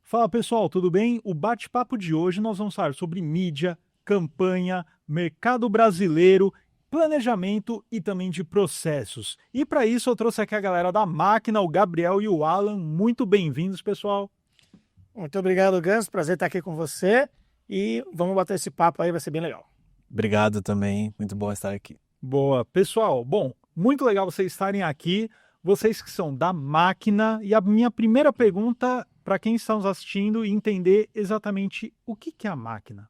Fala pessoal, tudo bem? O bate-papo de hoje nós vamos falar sobre mídia, campanha, mercado brasileiro, planejamento e também de processos. E para isso eu trouxe aqui a galera da máquina, o Gabriel e o Alan. Muito bem-vindos, pessoal. Muito obrigado, Gans. Prazer estar aqui com você. E vamos bater esse papo aí, vai ser bem legal. Obrigado também, muito bom estar aqui. Boa, pessoal. Bom, muito legal vocês estarem aqui. Vocês que são da máquina. E a minha primeira pergunta para quem está nos assistindo e entender exatamente o que é a máquina.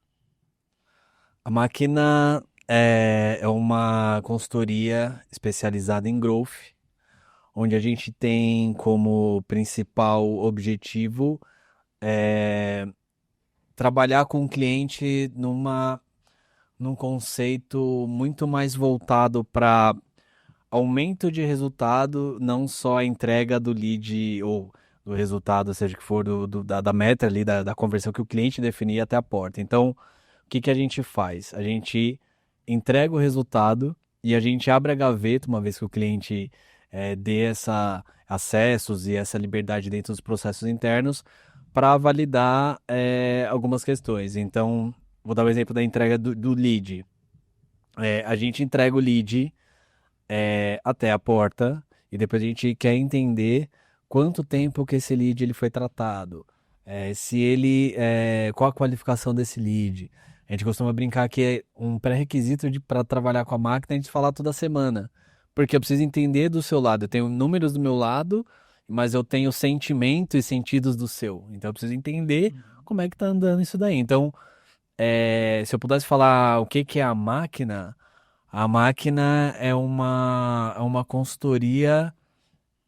A máquina é uma consultoria especializada em growth, onde a gente tem como principal objetivo trabalhar com o cliente num conceito muito mais voltado para aumento de resultado, não só a entrega do lead ou do resultado, seja que for da meta ali, da conversão que o cliente definir até a porta. Então, o que a gente faz? A gente entrega o resultado e a gente abre a gaveta, uma vez que o cliente dê acessos e essa liberdade dentro dos processos internos, para validar algumas questões. Então, vou dar o exemplo da entrega do lead. A gente entrega o lead até a porta e depois a gente quer entender quanto tempo que esse lead ele foi tratado, qual a qualificação desse lead. A gente costuma brincar que é um pré-requisito para trabalhar com a máquina a gente falar toda semana, porque eu preciso entender do seu lado. Eu tenho números do meu lado, mas eu tenho sentimento e sentidos do seu. Então eu preciso entender como é que tá andando isso daí. Então, se eu pudesse falar o que é a máquina é uma consultoria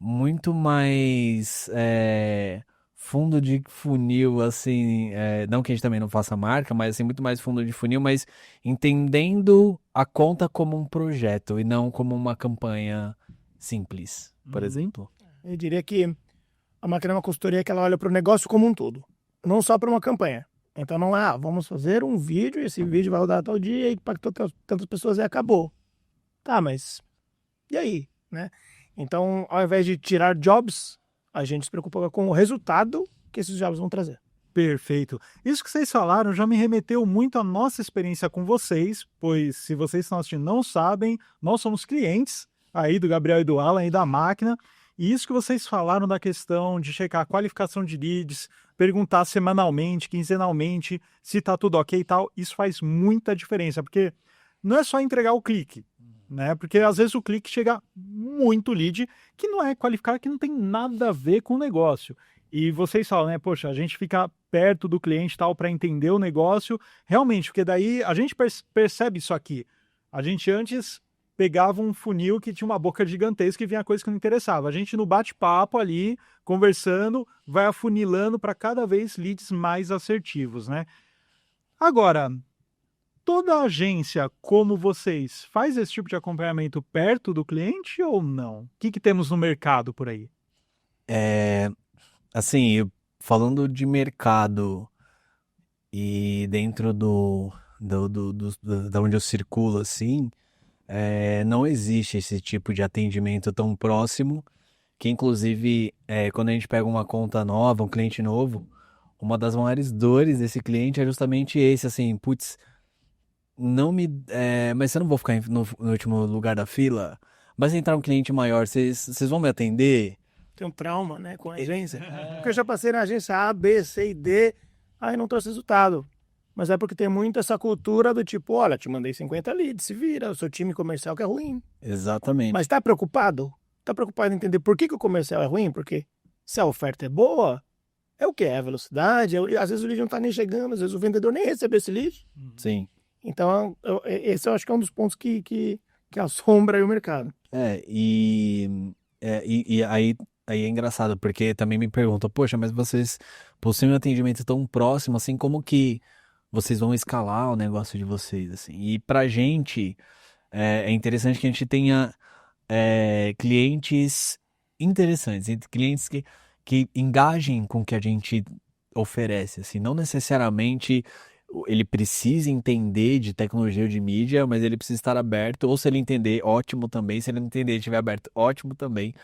muito mais fundo de funil, assim, não que a gente também não faça marca, mas assim, muito mais fundo de funil, mas entendendo a conta como um projeto e não como uma campanha simples, por exemplo. Eu diria que a máquina é uma consultoria que ela olha para o negócio como um todo, não só para uma campanha. Então não é, vamos fazer um vídeo, esse vídeo vai rodar tal dia e impactou tantas pessoas e acabou. Tá, mas e aí, né? Então, ao invés de tirar jobs, a gente se preocupa com o resultado que esses jobs vão trazer. Perfeito. Isso que vocês falaram já me remeteu muito à nossa experiência com vocês, pois se vocês estão assistindo não sabem, nós somos clientes aí do Gabriel e do Alan e da máquina, e isso que vocês falaram da questão de checar a qualificação de leads, perguntar semanalmente, quinzenalmente, se está tudo ok e tal, isso faz muita diferença, porque não é só entregar o clique, né? Porque às vezes o clique chega muito lead que não é qualificado, que não tem nada a ver com o negócio. E vocês falam, né? Poxa, a gente fica perto do cliente tal para entender o negócio. Realmente, porque daí a gente percebe isso aqui. A gente antes pegava um funil que tinha uma boca gigantesca e vinha coisa que não interessava. A gente no bate-papo ali, conversando, vai afunilando para cada vez leads mais assertivos, né? Agora, toda agência como vocês faz esse tipo de acompanhamento perto do cliente ou não? O que temos no mercado por aí? Assim, falando de mercado e dentro da onde eu circulo, assim, não existe esse tipo de atendimento tão próximo, que inclusive, quando a gente pega uma conta nova, um cliente novo, uma das maiores dores desse cliente é justamente esse, assim, putz, mas eu não vou ficar no último lugar da fila, mas entrar um cliente maior, vocês vão me atender? Tem um trauma, né, com a agência. Porque eu já passei na agência A, B, C e D, aí não trouxe resultado. Mas é porque tem muito essa cultura do tipo, olha, te mandei 50 leads, se vira, o seu time comercial que é ruim. Exatamente. Mas tá preocupado? Tá preocupado em entender por que o comercial é ruim? Porque se a oferta é boa, é o quê? É a velocidade? Às vezes o lead não tá nem chegando, às vezes o vendedor nem recebeu esse lead. Sim. Então, esse eu acho que é um dos pontos que assombra aí o mercado. E aí é engraçado, porque também me perguntam, poxa, mas vocês possuem um atendimento tão próximo, assim, como que vocês vão escalar o negócio de vocês, assim? E pra gente, é interessante que a gente tenha clientes interessantes, clientes que engajem com o que a gente oferece, assim, não necessariamente ele precisa entender de tecnologia ou de mídia, mas ele precisa estar aberto, ou se ele entender, ótimo também, se ele não entender e estiver aberto, ótimo também,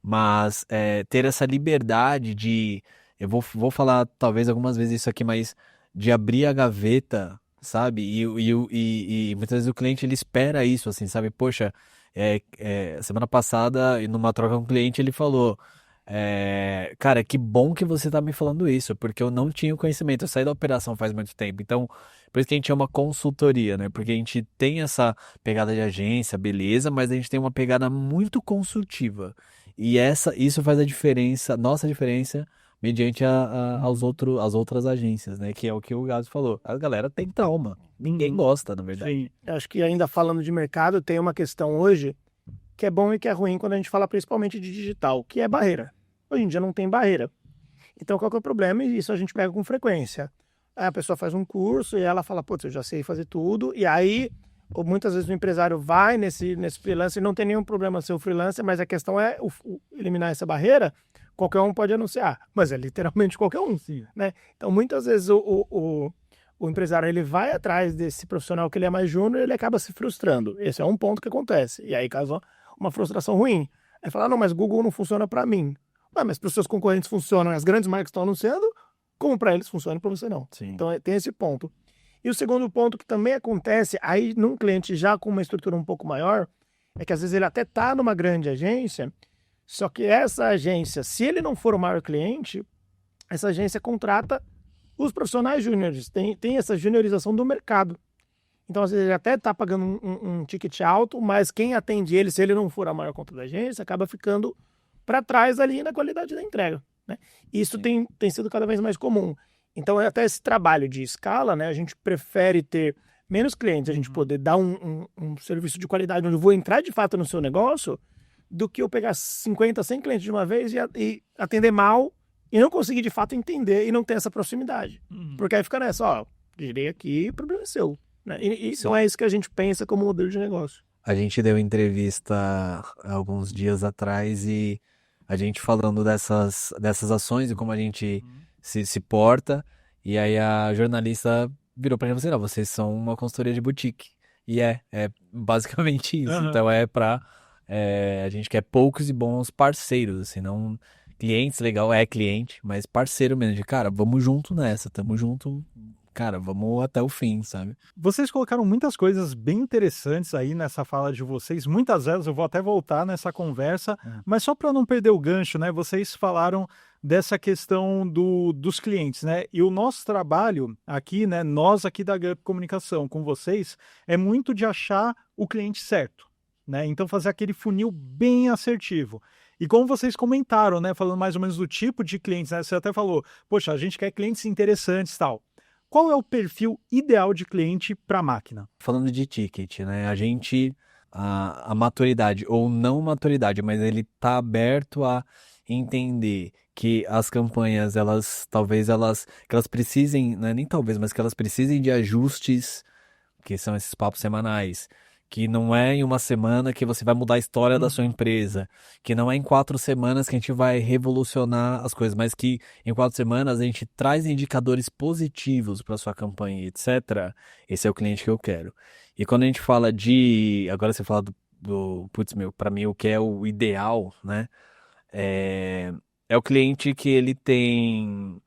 mas ter essa liberdade de eu vou falar talvez algumas vezes isso aqui, mas de abrir a gaveta, sabe? E muitas vezes o cliente ele espera isso, assim, sabe? Poxa, semana passada, numa troca com o cliente, ele falou: cara, que bom que você tá me falando isso, porque eu não tinha o conhecimento, eu saí da operação faz muito tempo. Então, por isso que a gente chama consultoria, né? Porque a gente tem essa pegada de agência, beleza, mas a gente tem uma pegada muito consultiva. E isso faz a diferença, nossa diferença, mediante as outras agências, né? Que é o que o Gabs falou. A galera tem trauma. Ninguém gosta, na verdade. Sim. Eu acho que ainda falando de mercado, tem uma questão hoje que é bom e que é ruim quando a gente fala principalmente de digital, que é barreira. Hoje em dia não tem barreira. Então qual que é o problema? E isso a gente pega com frequência. Aí a pessoa faz um curso e ela fala, putz, eu já sei fazer tudo. E aí, ou muitas vezes o empresário vai nesse freelancer, não tem nenhum problema ser o freelancer, mas a questão é eliminar essa barreira. Qualquer um pode anunciar, mas é literalmente qualquer um. Sim. Né? Então muitas vezes o empresário ele vai atrás desse profissional que ele é mais júnior e ele acaba se frustrando. Esse é um ponto que acontece. E aí causa uma frustração ruim. Aí fala, não, mas Google não funciona para mim. Ué, mas para os seus concorrentes funcionam, as grandes marcas estão anunciando, como para eles funciona, para você não. Sim. Então tem esse ponto. E o segundo ponto que também acontece, aí num cliente já com uma estrutura um pouco maior, é que às vezes ele até está numa grande agência, só que essa agência, se ele não for o maior cliente, essa agência contrata os profissionais júniores, tem essa juniorização do mercado. Então, às vezes, ele até está pagando um ticket alto, mas quem atende ele, se ele não for a maior conta da agência, acaba ficando para trás ali na qualidade da entrega. Né? Isso tem sido cada vez mais comum. Então, até esse trabalho de escala, né, a gente prefere ter menos clientes, a gente poder dar um serviço de qualidade onde eu vou entrar de fato no seu negócio, do que eu pegar 50, 100 clientes de uma vez e atender mal e não conseguir de fato entender e não ter essa proximidade. Porque aí fica nessa, ó, girei aqui, o problema é seu. Né? E não é isso que a gente pensa como modelo de negócio. A gente deu entrevista há alguns dias atrás e a gente falando dessas ações e como a gente se porta. E aí a jornalista virou pra gente e falou assim, não, vocês são uma consultoria de boutique. E é basicamente isso. Então a gente quer poucos e bons parceiros, assim, não clientes, legal, é cliente, mas parceiro mesmo, de cara, vamos junto nessa, tamo junto, cara, vamos até o fim, sabe? Vocês colocaram muitas coisas bem interessantes aí nessa fala de vocês, muitas delas eu vou até voltar nessa conversa, mas só para não perder o gancho, né? Vocês falaram dessa questão dos clientes, né? E o nosso trabalho aqui, né? Nós aqui da Gup Comunicação com vocês, é muito de achar o cliente certo, né? Então fazer aquele funil bem assertivo. E como vocês comentaram, né? Falando mais ou menos do tipo de clientes, né? Você até falou, poxa, a gente quer clientes interessantes e tal. Qual é o perfil ideal de cliente para a máquina? Falando de ticket, né? A maturidade, ou não maturidade, mas ele tá aberto a entender que as campanhas, que elas precisem, né? Nem talvez, mas que elas precisem de ajustes, que são esses papos semanais, que não é em uma semana que você vai mudar a história da sua empresa, que não é em 4 semanas que a gente vai revolucionar as coisas, mas que em 4 semanas a gente traz indicadores positivos para sua campanha, etc. Esse é o cliente que eu quero. E quando a gente fala agora você fala putz, para mim o que é o ideal, né? É o cliente que ele tem,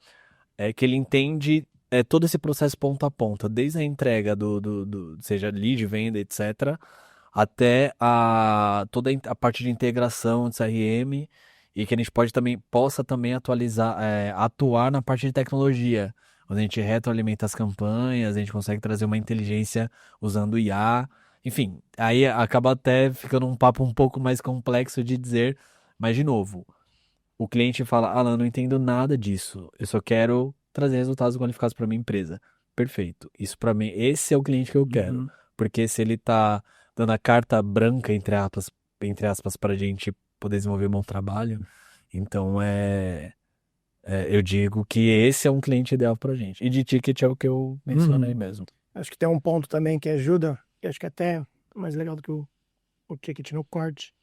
que ele entende todo esse processo ponta a ponta, desde a entrega seja lead, venda, etc., até toda a parte de integração de CRM, e que a gente possa também atuar na parte de tecnologia, onde a gente retroalimenta as campanhas, a gente consegue trazer uma inteligência usando IA, enfim, aí acaba até ficando um papo um pouco mais complexo de dizer, mas de novo, o cliente fala, Alan, não entendo nada disso, eu só quero trazer resultados qualificados para minha empresa. Perfeito. Isso para mim, esse é o cliente que eu quero. Porque se ele tá dando a carta branca, entre aspas, para a gente poder desenvolver um bom trabalho, então eu digo que esse é um cliente ideal pra gente. E de ticket é o que eu mencionei mesmo. Acho que tem um ponto também que ajuda, que acho que até mais legal do que o ticket no corte.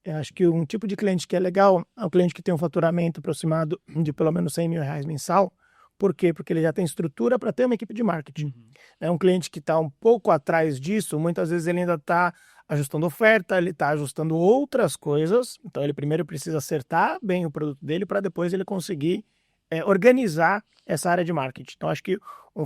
Eu acho que um tipo de cliente que é legal é o cliente que tem um faturamento aproximado de pelo menos R$100 mil mensal. Por quê? Porque ele já tem estrutura para ter uma equipe de marketing. É um cliente que está um pouco atrás disso, muitas vezes ele ainda está ajustando oferta, ele está ajustando outras coisas, então ele primeiro precisa acertar bem o produto dele para depois ele conseguir organizar essa área de marketing. Então, acho que um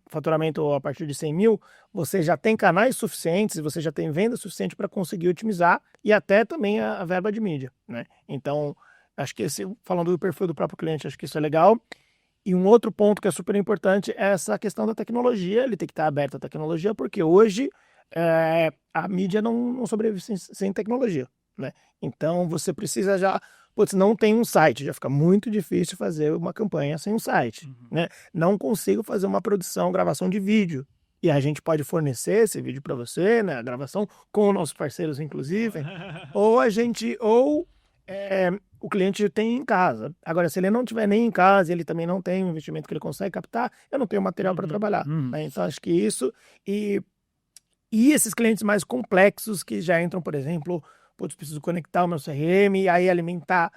faturamento a partir de 100 mil, você já tem canais suficientes, você já tem venda suficiente para conseguir otimizar e até também a verba de mídia, né? Então, acho que falando do perfil do próprio cliente, acho que isso é legal. E um outro ponto que é super importante é essa questão da tecnologia. Ele tem que estar aberto à tecnologia, porque hoje a mídia não sobrevive sem tecnologia, né? Então, você precisa já... Putz, não tem um site, já fica muito difícil fazer uma campanha sem um site, né? Não consigo fazer uma produção, gravação de vídeo. E a gente pode fornecer esse vídeo para você, né? A gravação com nossos parceiros, inclusive. O cliente tem em casa. Agora, se ele não tiver nem em casa, ele também não tem um investimento que ele consegue captar, eu não tenho material para trabalhar, né? Então, acho que isso... E esses clientes mais complexos que já entram, por exemplo... Putz, preciso conectar o meu CRM e aí alimentar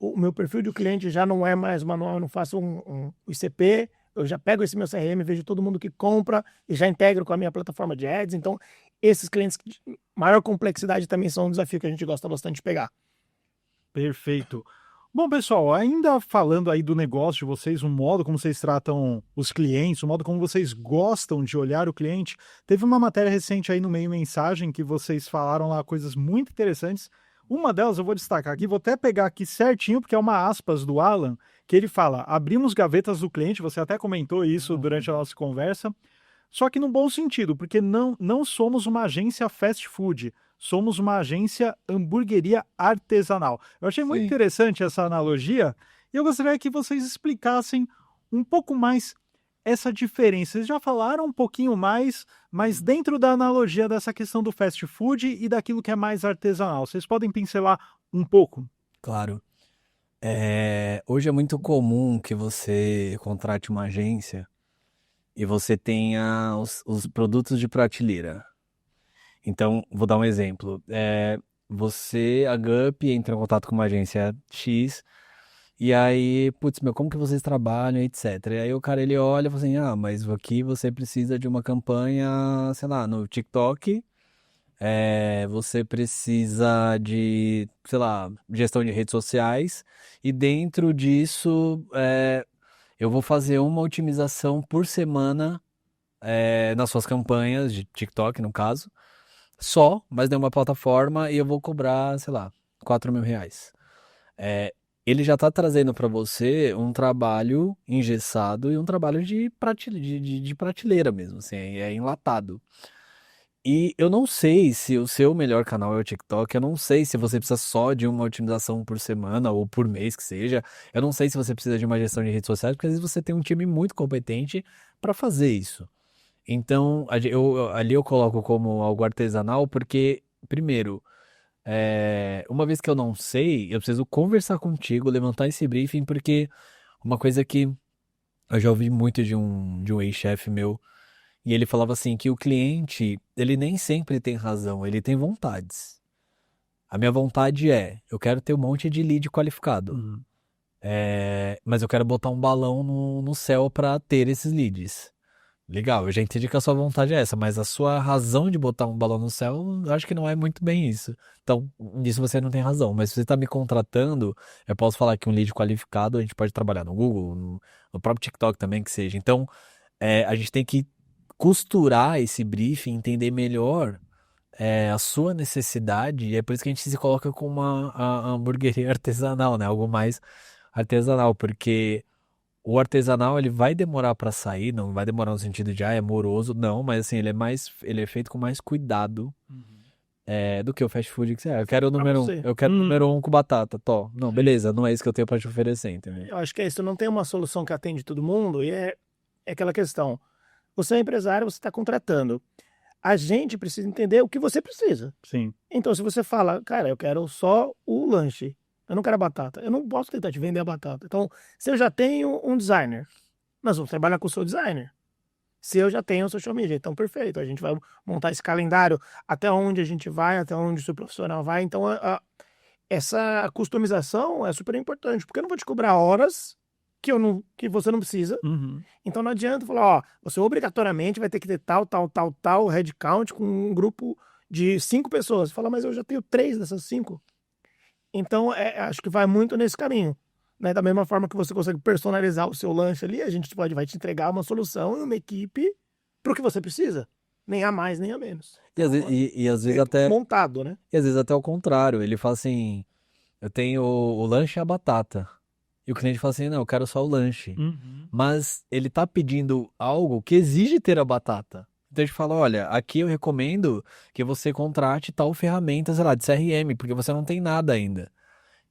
o meu perfil de cliente, já não é mais manual, eu não faço um ICP, eu já pego esse meu CRM, vejo todo mundo que compra e já integro com a minha plataforma de ads. Então, esses clientes de maior complexidade também são um desafio que a gente gosta bastante de pegar. Perfeito. Bom, pessoal, ainda falando aí do negócio de vocês, o modo como vocês tratam os clientes, o modo como vocês gostam de olhar o cliente, teve uma matéria recente aí no Meio Mensagem que vocês falaram lá coisas muito interessantes. Uma delas eu vou destacar aqui, vou até pegar aqui certinho, porque é uma aspas do Alan, que ele fala: abrimos gavetas do cliente, você até comentou isso durante a nossa conversa, só que no bom sentido, porque não somos uma agência fast food, somos uma agência hamburgueria artesanal. Eu achei muito interessante essa analogia e eu gostaria que vocês explicassem um pouco mais essa diferença. Vocês já falaram um pouquinho mais, mas dentro da analogia dessa questão do fast food e daquilo que é mais artesanal, vocês podem pincelar um pouco? Claro. Hoje é muito comum que você contrate uma agência e você tenha os produtos de prateleira. Então, vou dar um exemplo. A GUP, entra em contato com uma agência X, e aí, putz, como que vocês trabalham, etc. E aí o cara, ele olha e fala assim, mas aqui você precisa de uma campanha, sei lá, no TikTok, você precisa de, sei lá, gestão de redes sociais, e dentro disso, eu vou fazer uma otimização por semana, nas suas campanhas de TikTok, no caso, mas de uma plataforma e eu vou cobrar, sei lá, R$ 4.000. Ele já está trazendo para você um trabalho engessado e um trabalho de prateleira mesmo, assim, é enlatado. E eu não sei se o seu melhor canal é o TikTok, eu não sei se você precisa só de uma otimização por semana ou por mês que seja, eu não sei se você precisa de uma gestão de redes sociais, porque às vezes você tem um time muito competente para fazer isso. Então, ali eu coloco como algo artesanal, porque, primeiro, uma vez que eu não sei, eu preciso conversar contigo, levantar esse briefing, porque uma coisa que eu já ouvi muito de um ex-chefe meu, e ele falava assim, que o cliente, ele nem sempre tem razão, ele tem vontades. A minha vontade eu quero ter um monte de lead qualificado, mas eu quero botar um balão no céu para ter esses leads. Legal, eu já entendi que a sua vontade é essa, mas a sua razão de botar um balão no céu, eu acho que não é muito bem isso. Então, nisso você não tem razão, mas se você está me contratando, eu posso falar que um lead qualificado a gente pode trabalhar no Google, no próprio TikTok também, que seja. Então, a gente tem que costurar esse briefing, entender melhor a sua necessidade, e é por isso que a gente se coloca com a hamburgueria artesanal, né? Algo mais artesanal, porque... O artesanal, ele vai demorar para sair, não vai demorar no sentido de, é moroso, não, mas assim, ele é feito com mais cuidado do que o fast food que eu quero o número 1, eu quero o número 1 com batata, não, beleza, não é isso que eu tenho para te oferecer, entendeu? Eu acho que é isso, não tem uma solução que atende todo mundo e é aquela questão, você é empresário, você está contratando, a gente precisa entender o que você precisa. Sim. Então, se você fala, cara, eu quero só o lanche, eu não quero a batata. Eu não posso tentar te vender a batata. Então, se eu já tenho um designer, nós vamos trabalhar com o seu designer. Se eu já tenho o social media, então perfeito. A gente vai montar esse calendário até onde a gente vai, até onde o seu profissional vai. Então, essa customização é super importante, porque eu não vou te cobrar horas que você não precisa. Então, não adianta falar, você obrigatoriamente vai ter que ter tal headcount com um grupo de 5 pessoas. Fala, mas eu já tenho 3 dessas 5. Então, acho que vai muito nesse caminho. né? Da mesma forma que você consegue personalizar o seu lanche ali, a gente vai te entregar uma solução e uma equipe para o que você precisa. Nem a mais, nem a menos. E às vezes até, Montado, né? e às vezes até o contrário. Ele fala assim, eu tenho o lanche e a batata. E o cliente fala assim, não, eu quero só o lanche. Mas ele tá pedindo algo que exige ter a batata. Então a gente fala, olha, aqui eu recomendo que você contrate tal ferramenta, sei lá, de CRM, porque você não tem nada ainda.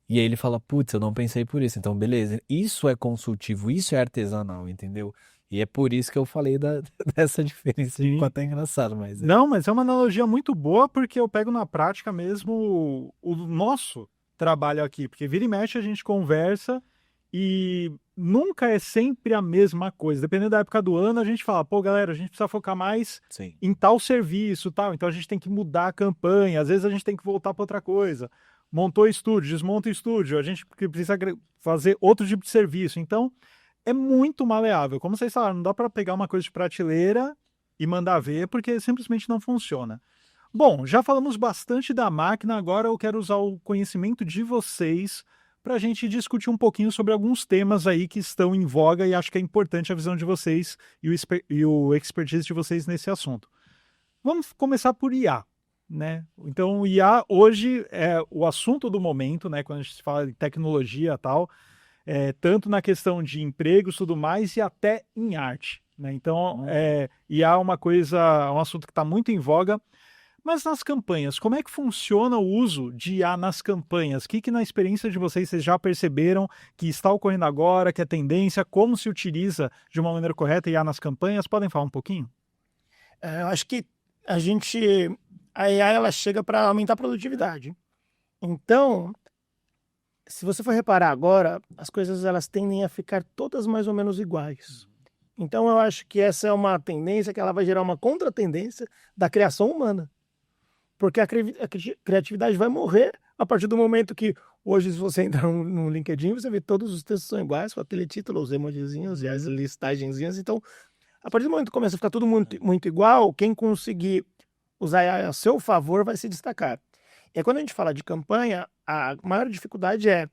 E aí ele fala, putz, eu não pensei por isso. Então, beleza. Isso é consultivo, isso é artesanal, entendeu? E é por isso que eu falei dessa diferença, Sim. enquanto é engraçado, mas... Não, mas é uma analogia muito boa porque eu pego na prática mesmo o nosso trabalho aqui. Porque vira e mexe a gente conversa e nunca é sempre a mesma coisa. Dependendo da época do ano, a gente fala, pô, galera, a gente precisa focar mais Sim. em tal serviço, tal. Então a gente tem que mudar a campanha, às vezes a gente tem que voltar para outra coisa. Montou estúdio, desmonta o estúdio, a gente precisa fazer outro tipo de serviço. Então, é muito maleável. Como vocês falaram, não dá para pegar uma coisa de prateleira e mandar ver, porque simplesmente não funciona. Bom, já falamos bastante da máquina, agora eu quero usar o conhecimento de vocês para a gente discutir um pouquinho sobre alguns temas aí que estão em voga e acho que é importante a visão de vocês e o expertise de vocês nesse assunto. Vamos começar por IA, né? Então, o IA hoje é o assunto do momento, né? Quando a gente fala de tecnologia e tal, tanto na questão de empregos e tudo mais, e até em arte, né? Então, IA é uma coisa, um assunto que está muito em voga. Mas nas campanhas, como é que funciona o uso de IA nas campanhas? O que na experiência de vocês já perceberam que está ocorrendo agora, que é tendência, como se utiliza de uma maneira correta IA nas campanhas? Podem falar um pouquinho? Eu acho que a AI ela chega para aumentar a produtividade. Então, se você for reparar agora, as coisas elas tendem a ficar todas mais ou menos iguais. Então, eu acho que essa é uma tendência que ela vai gerar uma contratendência da criação humana. Porque a criatividade vai morrer a partir do momento que hoje, se você entrar no LinkedIn, você vê todos os textos são iguais, com aquele título, os emojizinhos e as listagenzinhas. Então, a partir do momento que começa a ficar tudo muito igual, quem conseguir usar a seu favor vai se destacar. E aí, quando a gente fala de campanha, a maior dificuldade é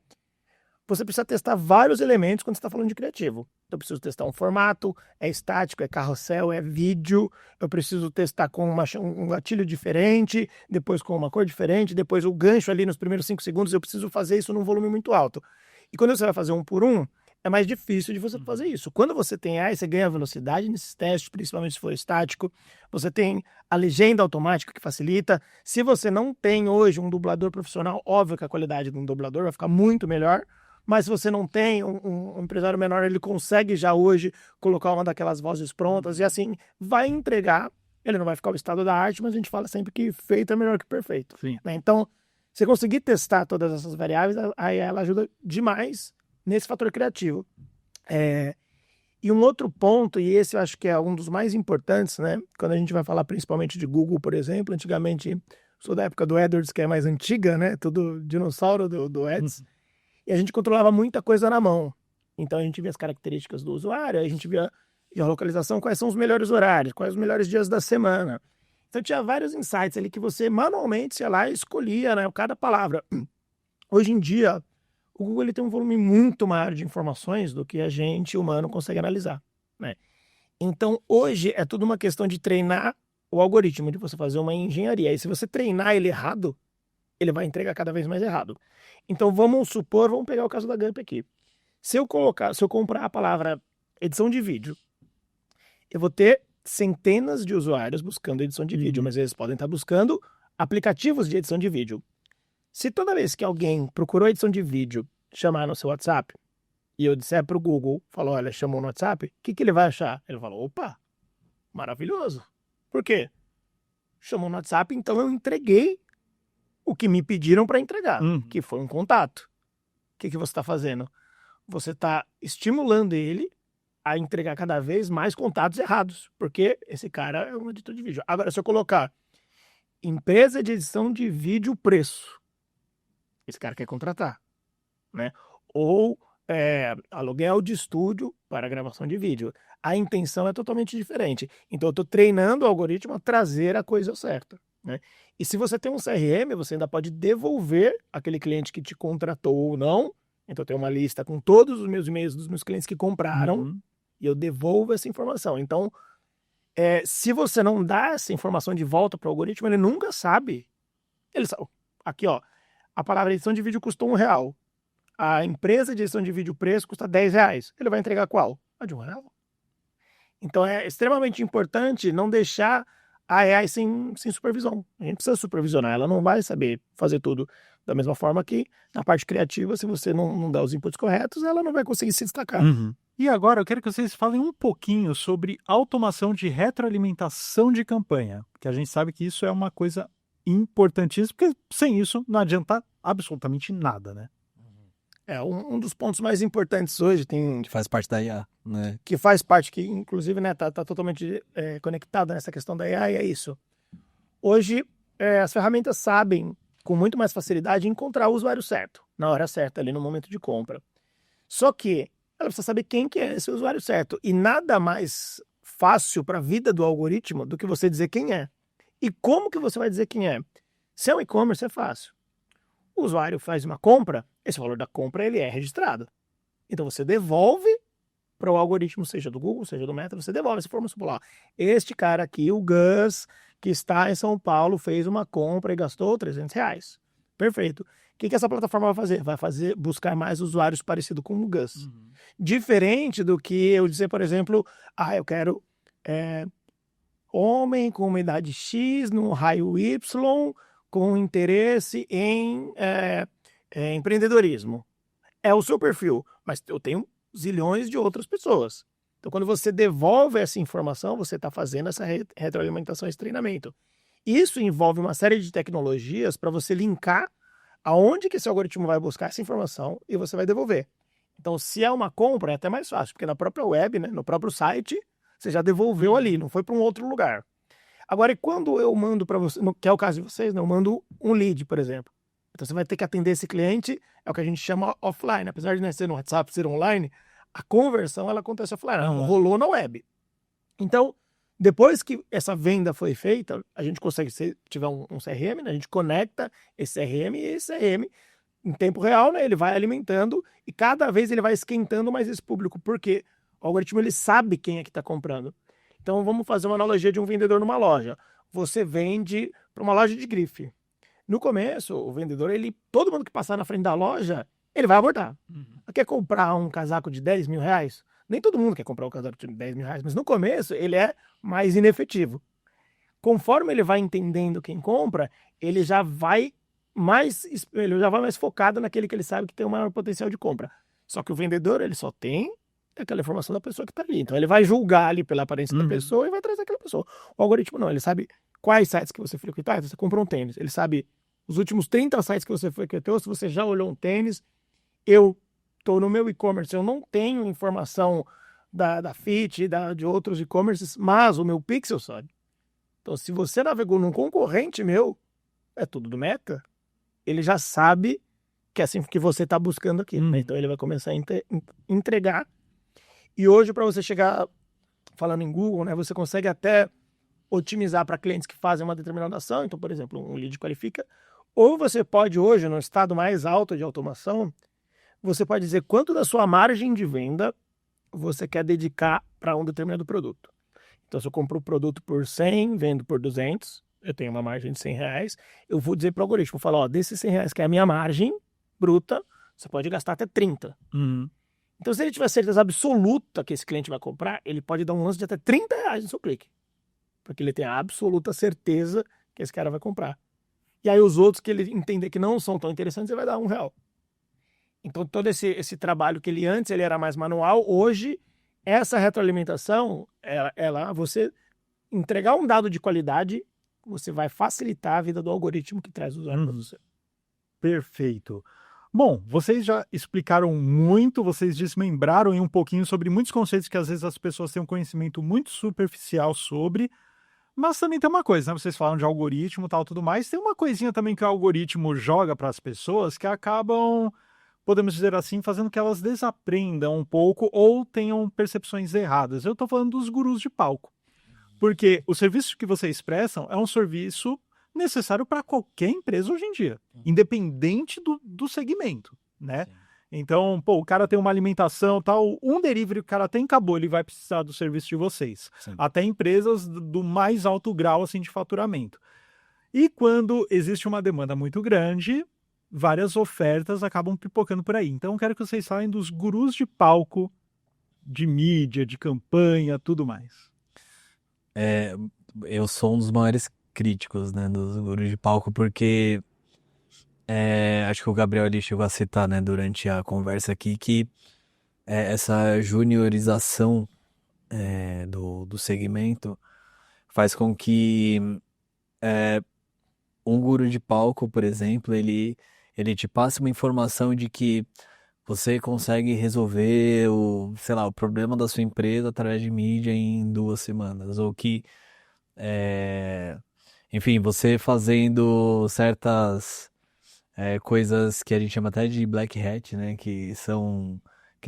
você precisa testar vários elementos quando você está falando de criativo. Então, eu preciso testar um formato, é estático, é carrossel, é vídeo. Eu preciso testar com um gatilho diferente, depois com uma cor diferente, depois o gancho ali nos primeiros 5 segundos. Eu preciso fazer isso num volume muito alto. E quando você vai fazer um por um, é mais difícil de você fazer isso. Quando você tem AI, você ganha velocidade nesses testes, principalmente se for estático. Você tem a legenda automática que facilita. Se você não tem hoje um dublador profissional, óbvio que a qualidade de um dublador vai ficar muito melhor. Mas se você não tem um empresário menor, ele consegue já hoje colocar uma daquelas vozes prontas e assim vai entregar. Ele não vai ficar o estado da arte, mas a gente fala sempre que feito é melhor que perfeito. Sim. Né? Então, você conseguir testar todas essas variáveis, aí ela ajuda demais nesse fator criativo. E um outro ponto, e esse eu acho que é um dos mais importantes, né? Quando a gente vai falar principalmente de Google, por exemplo, antigamente, sou da época do AdWords, que é mais antiga, né? Tudo dinossauro do Ads. E a gente controlava muita coisa na mão. Então a gente via as características do usuário, a gente via a localização, quais são os melhores horários, quais os melhores dias da semana. Então tinha vários insights ali que você manualmente ia lá e escolhia, né, cada palavra. Hoje em dia, o Google ele tem um volume muito maior de informações do que a gente humano consegue analisar, né? Então hoje é tudo uma questão de treinar o algoritmo, de você fazer uma engenharia. E se você treinar ele errado, ele vai entregar cada vez mais errado. Então vamos pegar o caso da Gump aqui. Se eu comprar a palavra edição de vídeo, eu vou ter centenas de usuários buscando edição de vídeo, mas eles podem estar buscando aplicativos de edição de vídeo. Se toda vez que alguém procurou edição de vídeo chamar no seu WhatsApp, e eu disser para o Google, falou, olha, chamou no WhatsApp, o que ele vai achar? Ele falou, opa, maravilhoso. Por quê? Chamou no WhatsApp, então eu entreguei o que me pediram para entregar, que foi um contato. O que você está fazendo? Você está estimulando ele a entregar cada vez mais contatos errados, porque esse cara é um editor de vídeo. Agora, se eu colocar empresa de edição de vídeo preço, esse cara quer contratar, né? Ou aluguel de estúdio para gravação de vídeo. A intenção é totalmente diferente. Então, eu estou treinando o algoritmo a trazer a coisa certa, né? E se você tem um CRM, você ainda pode devolver aquele cliente que te contratou ou não Então eu tenho uma lista com todos os meus e-mails dos meus clientes que compraram Uhum. e eu devolvo essa informação. Então, se você não dá essa informação de volta para o algoritmo, ele nunca sabe. Ele sabe. Aqui, ó, a palavra edição de vídeo custou R$1. A empresa de edição de vídeo preço custa R$10. Ele vai entregar qual? A de R$1. Então é extremamente importante não deixar a AI sem supervisão. A gente precisa supervisionar, ela não vai saber fazer tudo da mesma forma que na parte criativa, se você não dá os inputs corretos, ela não vai conseguir se destacar. Uhum. E agora eu quero que vocês falem um pouquinho sobre automação de retroalimentação de campanha, porque a gente sabe que isso é uma coisa importantíssima, porque sem isso não adianta absolutamente nada, né? Um dos pontos mais importantes hoje Que faz parte da IA, né? que faz parte, que inclusive né, tá totalmente conectada nessa questão da AI, é isso. Hoje, as ferramentas sabem, com muito mais facilidade, encontrar o usuário certo, na hora certa, ali no momento de compra. Só que ela precisa saber quem que é esse usuário certo. E nada mais fácil para a vida do algoritmo do que você dizer quem é. E como que você vai dizer quem é? Se é um e-commerce, é fácil. O usuário faz uma compra, esse valor da compra ele é registrado. Então você devolve para o algoritmo, seja do Google, seja do Meta, você devolve essa informação. Lá, este cara aqui, o Gus, que está em São Paulo, fez uma compra e gastou R$300. Perfeito. O que essa plataforma vai fazer? Vai buscar mais usuários parecidos com o Gus. Uhum. Diferente do que eu dizer, por exemplo, eu quero homem com uma idade X, no raio Y, com interesse em empreendedorismo. É o seu perfil, mas eu tenho zilhões de outras pessoas. Então, quando você devolve essa informação, você está fazendo essa retroalimentação, esse treinamento. Isso envolve uma série de tecnologias para você linkar aonde que esse algoritmo vai buscar essa informação e você vai devolver. Então, se é uma compra, é até mais fácil, porque na própria web, né, no próprio site, você já devolveu ali, não foi para um outro lugar. Agora, e quando eu mando para você, que é o caso de vocês, né, eu mando um lead, por exemplo. Então, você vai ter que atender esse cliente, é o que a gente chama offline. Apesar de ser no WhatsApp, ser online, a conversão ela acontece offline, ela rolou na web. Então, depois que essa venda foi feita, a gente consegue, se tiver um CRM, né, a gente conecta esse CRM e esse CRM, em tempo real, né, ele vai alimentando e cada vez ele vai esquentando mais esse público, porque o algoritmo ele sabe quem é que está comprando. Então, vamos fazer uma analogia de um vendedor numa loja. Você vende para uma loja de grife. No começo, o vendedor, todo mundo que passar na frente da loja, ele vai abordar. Uhum. Quer comprar um casaco de R$10 mil? Nem todo mundo quer comprar um casaco de R$10 mil, mas no começo ele é mais inefetivo. Conforme ele vai entendendo quem compra, ele já vai mais focado naquele que ele sabe que tem o maior potencial de compra. Só que o vendedor, ele só tem aquela informação da pessoa que está ali. Então ele vai julgar ali pela aparência da pessoa e vai trazer aquela pessoa. O algoritmo não, ele sabe quais sites que você frequentar. Você comprou um tênis, ele sabe os últimos 30 sites que você frequentou, se você já olhou um tênis. Eu estou no meu e-commerce, eu não tenho informação da Fit, de outros e-commerces, mas o meu Pixel sabe. Então, se você navegou num concorrente meu, é tudo do Meta, ele já sabe que é assim que você está buscando aqui. Né? Então, ele vai começar a entregar. E hoje, para você chegar, falando em Google, né, você consegue até otimizar para clientes que fazem uma determinada ação. Então, por exemplo, um lead qualifica. Ou você pode hoje, no estado mais alto de automação, você pode dizer quanto da sua margem de venda você quer dedicar para um determinado produto. Então, se eu compro o produto por 100, vendo por 200, eu tenho uma margem de R$100, eu vou dizer para o algoritmo, falar, desses R$100 que é a minha margem bruta, você pode gastar até 30. Uhum. Então, se ele tiver certeza absoluta que esse cliente vai comprar, ele pode dar um lance de até R$30 no seu clique. Porque ele tem a absoluta certeza que esse cara vai comprar. E aí os outros que ele entender que não são tão interessantes, ele vai dar R$1. Então todo esse trabalho que antes ele era mais manual, hoje essa retroalimentação, você entregar um dado de qualidade, você vai facilitar a vida do algoritmo que traz o usuário para você. Perfeito. Bom, vocês já explicaram muito, vocês desmembraram um pouquinho sobre muitos conceitos que às vezes as pessoas têm um conhecimento muito superficial sobre, mas também tem uma coisa, né? Vocês falaram de algoritmo e tal, tudo mais, tem uma coisinha também que o algoritmo joga para as pessoas que acabam, podemos dizer assim, fazendo que elas desaprendam um pouco ou tenham percepções erradas. Eu estou falando dos gurus de palco, porque o serviço que vocês prestam é um serviço necessário para qualquer empresa hoje em dia, independente do segmento, né? Sim. Então, pô, o cara tem uma alimentação, tal, um delivery que o cara tem, acabou, ele vai precisar do serviço de vocês. Sim. Até empresas do mais alto grau, assim, de faturamento. E quando existe uma demanda muito grande, várias ofertas acabam pipocando por aí. Então, eu quero que vocês falem dos gurus de palco, de mídia, de campanha, tudo mais. Eu sou um dos maiores críticos, né, dos gurus de palco, porque acho que o Gabriel ali chegou a citar, né, durante a conversa aqui, que essa juniorização do segmento faz com que um guru de palco, por exemplo, ele te passe uma informação de que você consegue resolver sei lá, o problema da sua empresa através de mídia em 2 semanas, ou que enfim, você fazendo certas coisas que a gente chama até de black hat, né? Que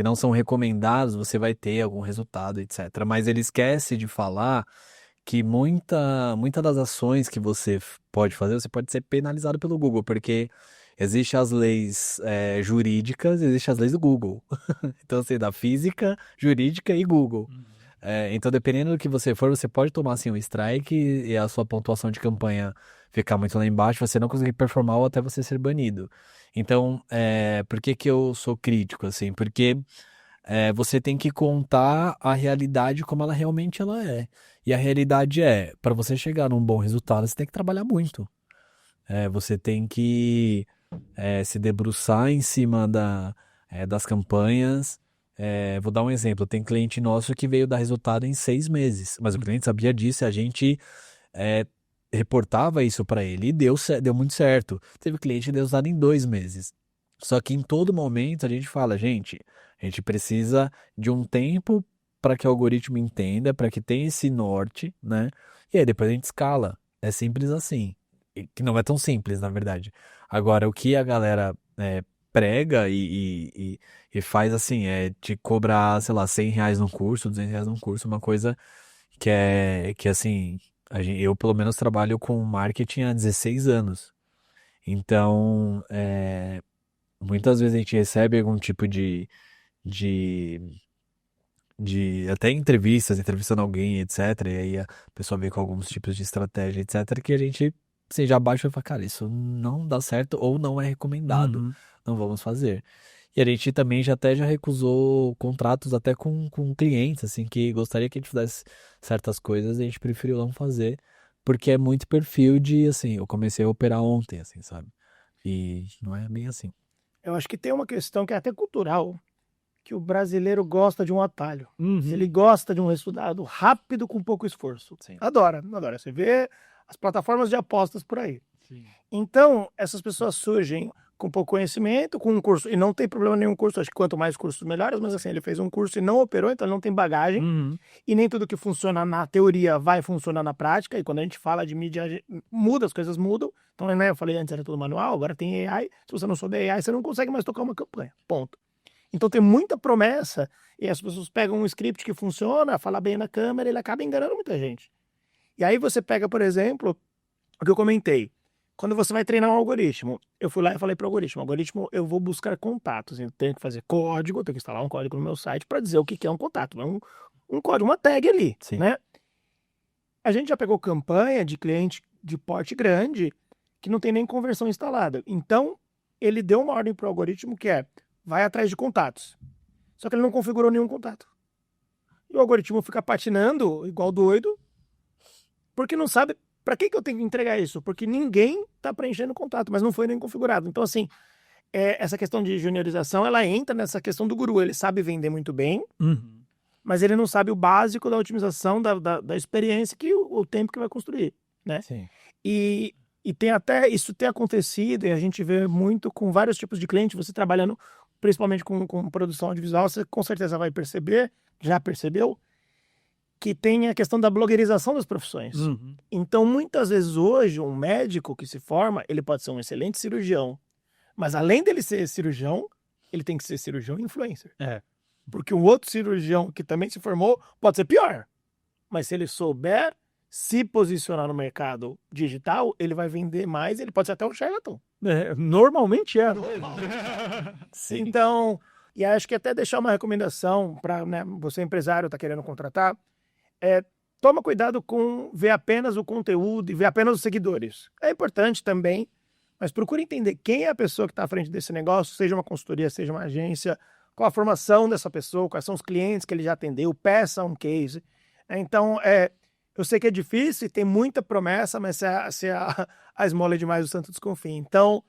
não são recomendados, você vai ter algum resultado, etc. Mas ele esquece de falar que muita das ações que você pode fazer, você pode ser penalizado pelo Google, porque existem as leis jurídicas, existem as leis do Google. Então, assim, da física, jurídica e Google. Então, dependendo do que você for, você pode tomar assim, um strike e a sua pontuação de campanha ficar muito lá embaixo, você não conseguir performar ou até você ser banido. Então, por que que eu sou crítico, assim? Porque você tem que contar a realidade como ela realmente ela é. E a realidade para você chegar num bom resultado, você tem que trabalhar muito. Você tem que se debruçar em cima das campanhas. Vou dar um exemplo. Tem cliente nosso que veio dar resultado em 6 meses, mas o cliente sabia disso e a gente reportava isso para ele e deu muito certo. Teve cliente que deu resultado em 2 meses. Só que em todo momento a gente fala, gente, a gente precisa de um tempo para que o algoritmo entenda, para que tenha esse norte, né? E aí depois a gente escala. É simples assim. Que não é tão simples, na verdade. Agora, o que a galera prega e faz assim, te cobrar, sei lá, R$ 100 num curso, R$ 200 num curso, uma coisa que assim, eu pelo menos trabalho com marketing há 16 anos. Então, muitas vezes a gente recebe algum tipo de, de até entrevistando alguém, etc. E aí a pessoa vem com alguns tipos de estratégia, etc. Que a gente assim, já baixa e fala, cara, isso não dá certo ou não é recomendado. Uhum. Não vamos fazer. E a gente também já recusou contratos até com clientes, assim, que gostaria que a gente fizesse certas coisas e a gente preferiu não fazer, porque é muito perfil de, assim, eu comecei a operar ontem, assim, sabe? E não é bem assim. Eu acho que tem uma questão que é até cultural, que o brasileiro gosta de um atalho. Uhum. Ele gosta de um resultado rápido com pouco esforço. Sim. Adora. Você vê as plataformas de apostas por aí. Sim. Então, essas pessoas surgem com pouco conhecimento, com um curso, e não tem problema nenhum curso, acho que quanto mais cursos melhores, mas assim, ele fez um curso e não operou, então ele não tem bagagem, Uhum. e nem tudo que funciona na teoria vai funcionar na prática, e quando a gente fala de mídia, muda, as coisas mudam, então né, eu falei antes era tudo manual, agora tem AI, se você não souber AI, você não consegue mais tocar uma campanha, ponto. Então tem muita promessa, e as pessoas pegam um script que funciona, fala bem na câmera, ele acaba enganando muita gente. E aí você pega, por exemplo, o que eu comentei, quando você vai treinar um algoritmo, eu fui lá e falei para o algoritmo, eu vou buscar contatos, eu tenho que fazer código, eu tenho que instalar um código no meu site para dizer o que é um contato, um código, uma tag ali, Sim. né? A gente já pegou campanha de cliente de porte grande que não tem nem conversão instalada. Então, ele deu uma ordem para o algoritmo que vai atrás de contatos. Só que ele não configurou nenhum contato. E o algoritmo fica patinando igual doido, porque não sabe para que eu tenho que entregar isso? Porque ninguém está preenchendo o contato, mas não foi nem configurado. Então, assim, essa questão de juniorização, ela entra nessa questão do guru. Ele sabe vender muito bem, Uhum. mas ele não sabe o básico da otimização, da experiência, que o tempo que vai construir, né? Sim. E tem até, isso tem acontecido, e a gente vê muito com vários tipos de clientes, você trabalhando principalmente com produção audiovisual, você com certeza vai perceber, já percebeu, que tem a questão da blogueirização das profissões. Uhum. Então, muitas vezes hoje, um médico que se forma, ele pode ser um excelente cirurgião, mas além dele ser cirurgião, ele tem que ser cirurgião influencer. Porque um outro cirurgião que também se formou pode ser pior, mas se ele souber se posicionar no mercado digital, ele vai vender mais, ele pode ser até um charlatão. Normalmente é. Sim. Então, e acho que até deixar uma recomendação para, né, você empresário está querendo contratar, toma cuidado com ver apenas o conteúdo e ver apenas os seguidores. É importante também, mas procure entender quem é a pessoa que está à frente desse negócio, seja uma consultoria, seja uma agência, qual a formação dessa pessoa, quais são os clientes que ele já atendeu, peça um case. Então, eu sei que é difícil, tem muita promessa, mas se a esmola é demais, o santo desconfia. Então,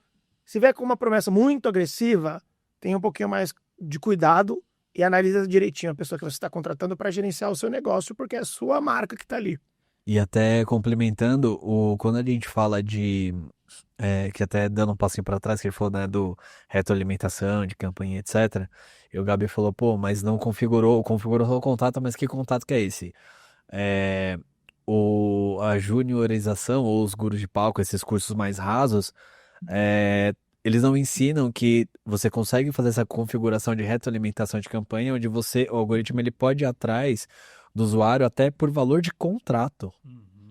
se vier com uma promessa muito agressiva, tenha um pouquinho mais de cuidado e analisa direitinho a pessoa que você está contratando para gerenciar o seu negócio, porque é a sua marca que está ali. E até complementando, quando a gente fala de. Que até dando um passinho para trás, que ele falou, né, do retroalimentação, de campanha, etc. E o Gabi falou, pô, mas não configurou o contato, mas que contato que é esse? A juniorização ou os gurus de palco, esses cursos mais rasos, eles não ensinam que você consegue fazer essa configuração de retroalimentação de campanha, onde o algoritmo ele pode ir atrás do usuário até por valor de contrato.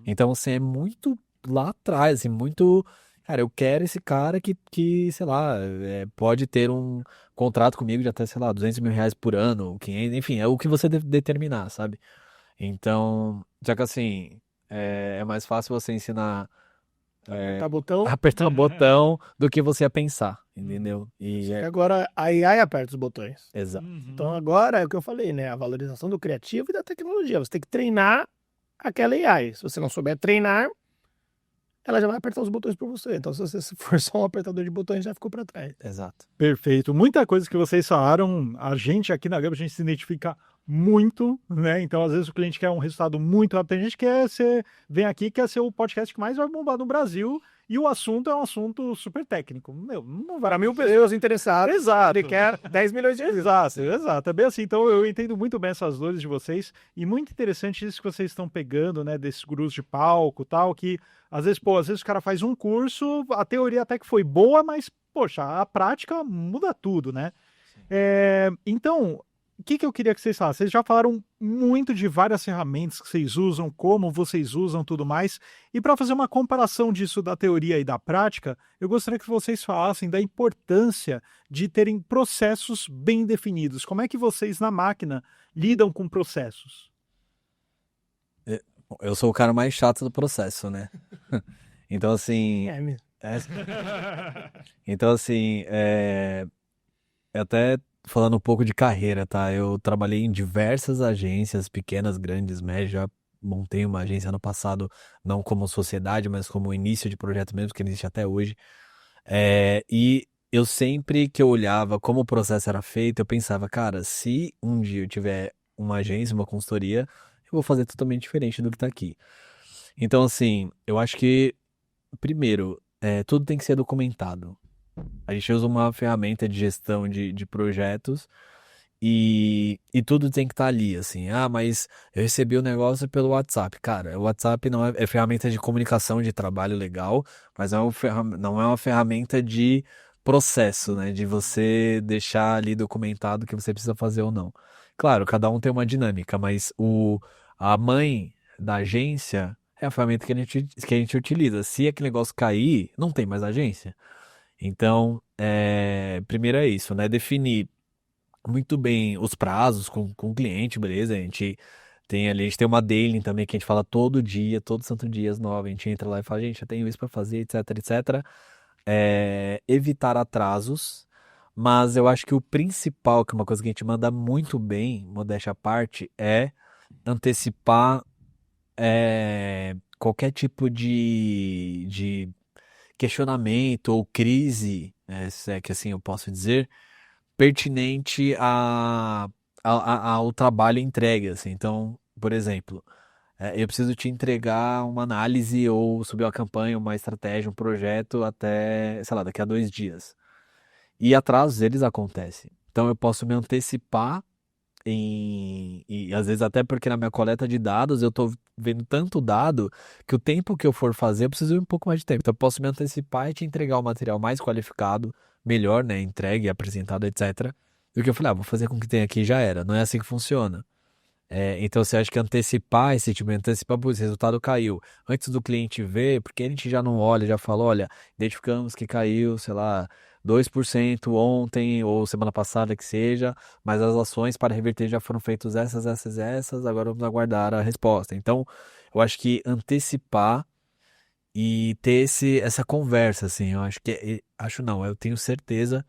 Então, assim, é muito lá atrás, assim, muito... Cara, eu quero esse cara que sei lá, pode ter um contrato comigo de até, sei lá, R$ 200 mil por ano, 500, enfim, é o que você determinar, sabe? Então, já que assim, é mais fácil você ensinar Tá botão? a apertar o botão do que você a pensar, entendeu? E Agora a AI aperta os botões. exato. Então agora é o que eu falei, né? A valorização do criativo e da tecnologia. Você tem que treinar aquela AI. Se você não souber treinar, ela já vai apertar os botões por você. Então se você for só um apertador de botões, já ficou para trás. Exato. Perfeito. Muita coisa que vocês falaram, a gente aqui na Gama, a gente se identifica muito, né? Então, às vezes, o cliente quer um resultado muito rápido. Tem gente que vem aqui quer ser o podcast que mais vai bombar no Brasil e o assunto é um assunto super técnico. Meu, não vai... Para 1.000 pessoas interessadas, Exato. ele quer 10 milhões de reais. Exato. É bem assim. Então, eu entendo muito bem essas dores de vocês e muito interessante isso que vocês estão pegando, né? Desses gurus de palco e tal, que às vezes o cara faz um curso, a teoria até que foi boa, mas, poxa, a prática muda tudo, né? Então, o que eu queria que vocês falassem? Vocês já falaram muito de várias ferramentas que vocês usam, como vocês usam, tudo mais. E para fazer uma comparação disso da teoria e da prática, eu gostaria que vocês falassem da importância de terem processos bem definidos. Como é que vocês, na máquina, lidam com processos? Eu sou o cara mais chato do processo, né? Então, assim... Mesmo. Então, assim, até falando um pouco de carreira, tá? Eu trabalhei em diversas agências, pequenas, grandes, médias, já montei uma agência no passado, não como sociedade, mas como início de projeto mesmo, que existe até hoje. E eu sempre que eu olhava como o processo era feito, eu pensava, cara, se um dia eu tiver uma agência, uma consultoria, eu vou fazer totalmente diferente do que tá aqui. Então, assim, eu acho que, primeiro, tudo tem que ser documentado. A gente usa uma ferramenta de gestão de projetos e tudo tem que estar ali, assim. Ah, mas eu recebi o negócio pelo WhatsApp. Cara, o WhatsApp não é ferramenta de comunicação de trabalho legal, mas não é uma ferramenta de processo, né? De você deixar ali documentado o que você precisa fazer ou não. Claro, cada um tem uma dinâmica, mas a mãe da agência é a ferramenta que a gente utiliza. Se aquele negócio cair, não tem mais agência. Então, primeiro é isso, né? Definir muito bem os prazos com o cliente, beleza? A gente tem uma daily também que a gente fala todo dia, todo santo dia às 9, a gente entra lá e fala, gente, eu tenho isso para fazer, etc, etc. Evitar atrasos, mas eu acho que o principal, que é uma coisa que a gente manda muito bem, modéstia à parte, é antecipar qualquer tipo de questionamento ou crise, se é que assim eu posso dizer, pertinente ao trabalho entregue, assim. Então, por exemplo, eu preciso te entregar uma análise ou subir uma campanha, uma estratégia, um projeto até, sei lá, daqui a 2 dias. E atrasos, eles acontecem. Então, eu posso me antecipar e às vezes até porque na minha coleta de dados eu tô vendo tanto dado que o tempo que eu for fazer eu preciso de um pouco mais de tempo. Então eu posso me antecipar e te entregar o material mais qualificado, melhor, né, entregue, apresentado, etc. Do que eu falei, vou fazer com o que tem aqui e já era. Não é assim que funciona. Então você acha que antecipar esse tipo, antecipar, putz, o resultado caiu, antes do cliente ver, porque a gente já não olha, já fala, olha, identificamos que caiu, sei lá, 2% ontem ou semana passada que seja, mas as ações para reverter já foram feitas essas, agora vamos aguardar a resposta. Então, eu acho que antecipar e ter essa conversa, assim, eu acho acho não, eu tenho certeza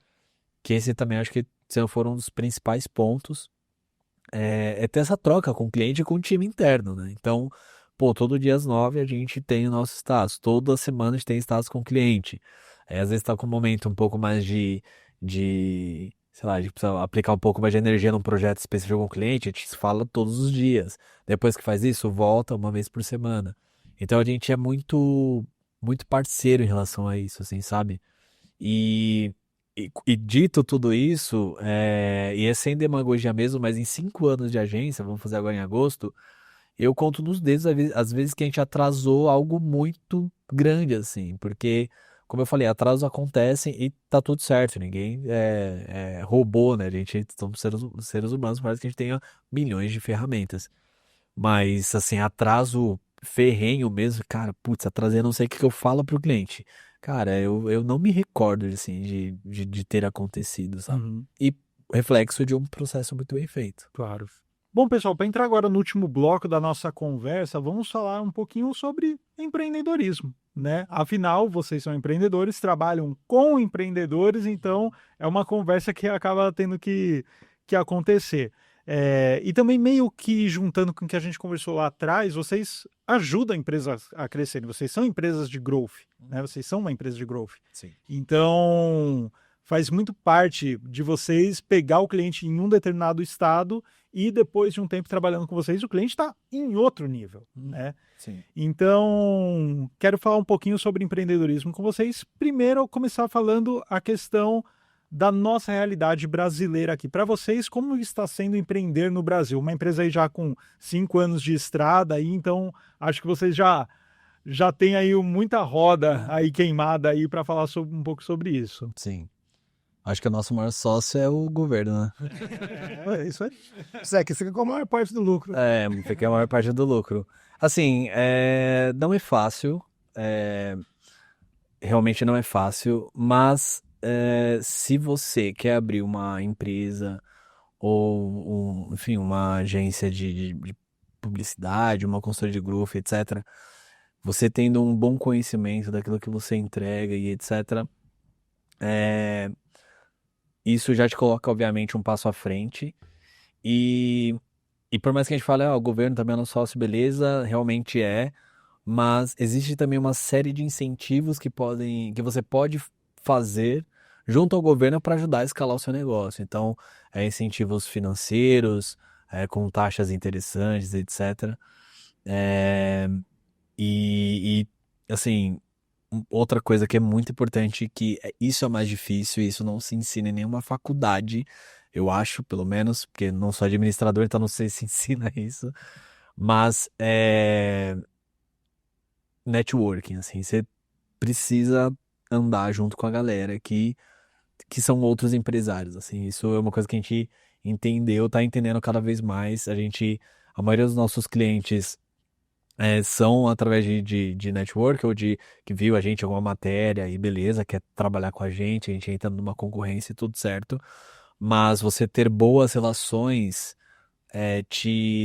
que esse também acho que foram um dos principais pontos ter essa troca com o cliente e com o time interno, né? Então, pô, todo dia às 9 a gente tem o nosso status, toda semana a gente tem status com o cliente. Às vezes tá com um momento um pouco mais sei lá, de precisar aplicar um pouco mais de energia num projeto específico com o cliente, a gente se fala todos os dias. Depois que faz isso, volta uma vez por semana. Então a gente é muito parceiro em relação a isso, assim, sabe? E dito tudo isso, e é sem demagogia mesmo, mas em 5 anos de agência, vamos fazer agora em agosto, eu conto nos dedos às vezes que a gente atrasou algo muito grande, assim, porque, como eu falei, atrasos acontecem e tá tudo certo, ninguém é robô, né? A gente somos seres humanos, parece que a gente tenha milhões de ferramentas. Mas, assim, atraso ferrenho mesmo, cara, putz, atrasei, não sei o que eu falo pro cliente. Cara, eu não me recordo, assim, de ter acontecido, sabe? Uhum. E reflexo de um processo muito bem feito. Claro. Bom, pessoal, para entrar agora no último bloco da nossa conversa, vamos falar um pouquinho sobre empreendedorismo, né? Afinal, vocês são empreendedores, trabalham com empreendedores, então é uma conversa que acaba tendo que acontecer. E também meio que juntando com o que a gente conversou lá atrás, vocês ajudam empresas a crescerem, vocês são empresas de growth, né? Vocês são uma empresa de growth. Sim. Então, faz muito parte de vocês pegar o cliente em um determinado estado e depois de um tempo trabalhando com vocês, o cliente está em outro nível, né? Sim. Então, quero falar um pouquinho sobre empreendedorismo com vocês. Primeiro, eu começar falando a questão da nossa realidade brasileira aqui. Para vocês, como está sendo empreender no Brasil? Uma empresa aí já com 5 anos de estrada, aí, então acho que vocês já tem aí muita roda aí queimada aí para falar um pouco sobre isso. Sim. Acho que o nosso maior sócio é o governo, né? É isso aí. Isso aqui fica com a maior parte do lucro. Fica a maior parte do lucro. Assim, não é fácil, realmente não é fácil, mas se você quer abrir uma empresa ou, enfim, uma agência de publicidade, uma consultoria de growth, etc., você tendo um bom conhecimento daquilo que você entrega e etc., isso já te coloca, obviamente, um passo à frente. E por mais que a gente fale, o governo também é nosso sócio, beleza, realmente é, mas existe também uma série de incentivos que você pode fazer junto ao governo para ajudar a escalar o seu negócio. Então, incentivos financeiros, com taxas interessantes, etc. Assim, outra coisa que é muito importante, que isso é mais difícil, e isso não se ensina em nenhuma faculdade, eu acho, pelo menos, porque não sou administrador, então não sei se ensina isso, mas networking, assim, você precisa andar junto com a galera que são outros empresários, assim, isso é uma coisa que a gente entendeu, tá entendendo cada vez mais, a maioria dos nossos clientes são através de network ou que viu a gente em alguma matéria e beleza, quer trabalhar com a gente entra numa concorrência e tudo certo. Mas você ter boas relações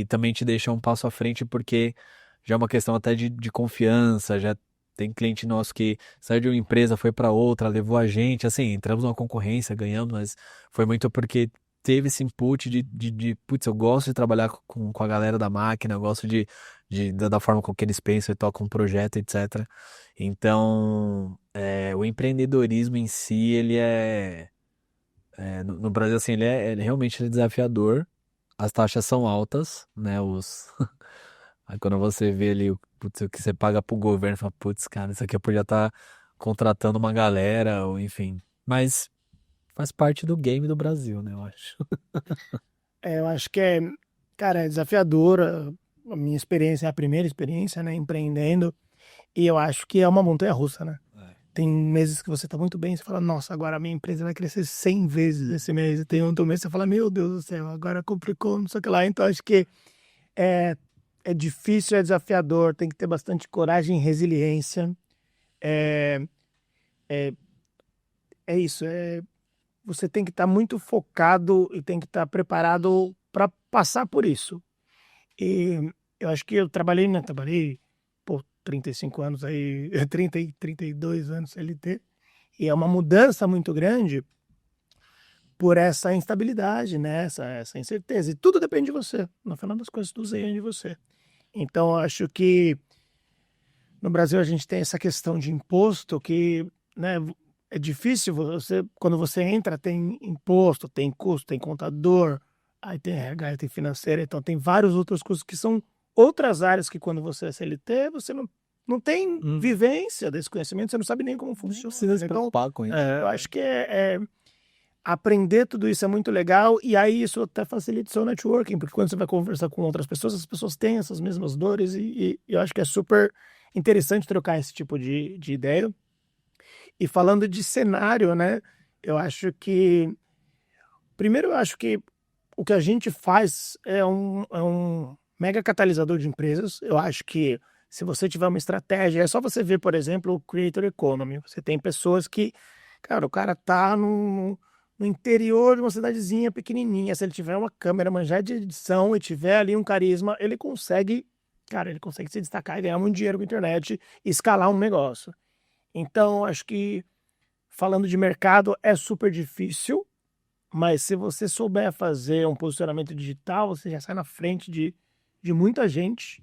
também te deixa um passo à frente, porque já é uma questão até de confiança, já tem cliente nosso que saiu de uma empresa, foi para outra, levou a gente, assim, entramos numa concorrência, ganhamos, mas foi muito porque teve esse input putz, eu gosto de trabalhar com a galera da máquina, eu gosto da forma com que eles pensam e tocam um projeto, etc. Então, o empreendedorismo em si, ele no Brasil, assim, ele realmente desafiador. As taxas são altas, né? Aí quando você vê ali putz, o que você paga pro governo, fala, putz, cara, isso aqui eu podia estar contratando uma galera, ou enfim. Mas faz parte do game do Brasil, né, eu acho. Eu acho que cara, é desafiadora. A minha experiência é a primeira experiência, né, empreendendo. E eu acho que é uma montanha-russa, né? Tem meses que você tá muito bem, você fala, nossa, agora a minha empresa vai crescer 100 vezes esse mês. E tem outro mês que você fala, meu Deus do céu, agora complicou, não sei o que lá. Então acho que É difícil, é desafiador, tem que ter bastante coragem e resiliência. É, é isso, você tem que estar muito focado e tem que estar preparado para passar por isso. E eu acho que eu trabalhei, por 35 anos aí, 32 anos CLT, e é uma mudança muito grande por essa instabilidade, né? Essa incerteza. E tudo depende de você. No final das coisas, tudo depende de você. Então, eu acho que no Brasil a gente tem essa questão de imposto que, né, é difícil quando você entra, tem imposto, tem custo, tem contador, aí tem RH, tem financeira, então tem vários outros custos que são outras áreas que quando você é CLT, você não tem vivência desse conhecimento, você não sabe nem como funciona. Não precisa se preocupar com isso. Eu acho que aprender tudo isso é muito legal e aí isso até facilita o seu networking, porque quando você vai conversar com outras pessoas, as pessoas têm essas mesmas dores e eu acho que é super interessante trocar esse tipo de ideia. E falando de cenário, né, primeiro eu acho que o que a gente faz é um mega catalisador de empresas. Eu acho que se você tiver uma estratégia, é só você ver, por exemplo, o Creator Economy. Você tem pessoas que, cara, o cara tá no interior de uma cidadezinha pequenininha. Se ele tiver uma câmera, manjar de edição e tiver ali um carisma, ele consegue se destacar e ganhar muito dinheiro com a internet e escalar um negócio. Então, acho que falando de mercado é super difícil, mas se você souber fazer um posicionamento digital, você já sai na frente de muita gente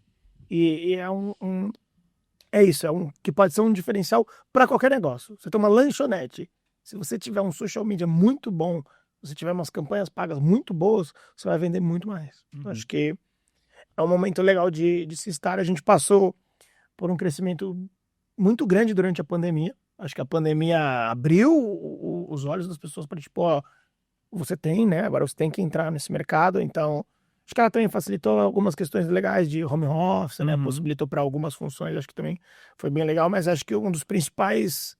e é isso, que pode ser um diferencial para qualquer negócio. Você tem uma lanchonete, se você tiver um social media muito bom, se tiver umas campanhas pagas muito boas, você vai vender muito mais. Acho que é um momento legal de se estar. A gente passou por um crescimento muito grande durante a pandemia. Acho que a pandemia abriu os olhos das pessoas para, tipo, ó, você tem, né? Agora você tem que entrar nesse mercado. Então, acho que ela também facilitou algumas questões legais de home office, né? Possibilitou para algumas funções, acho que também foi bem legal. Mas acho que um dos principais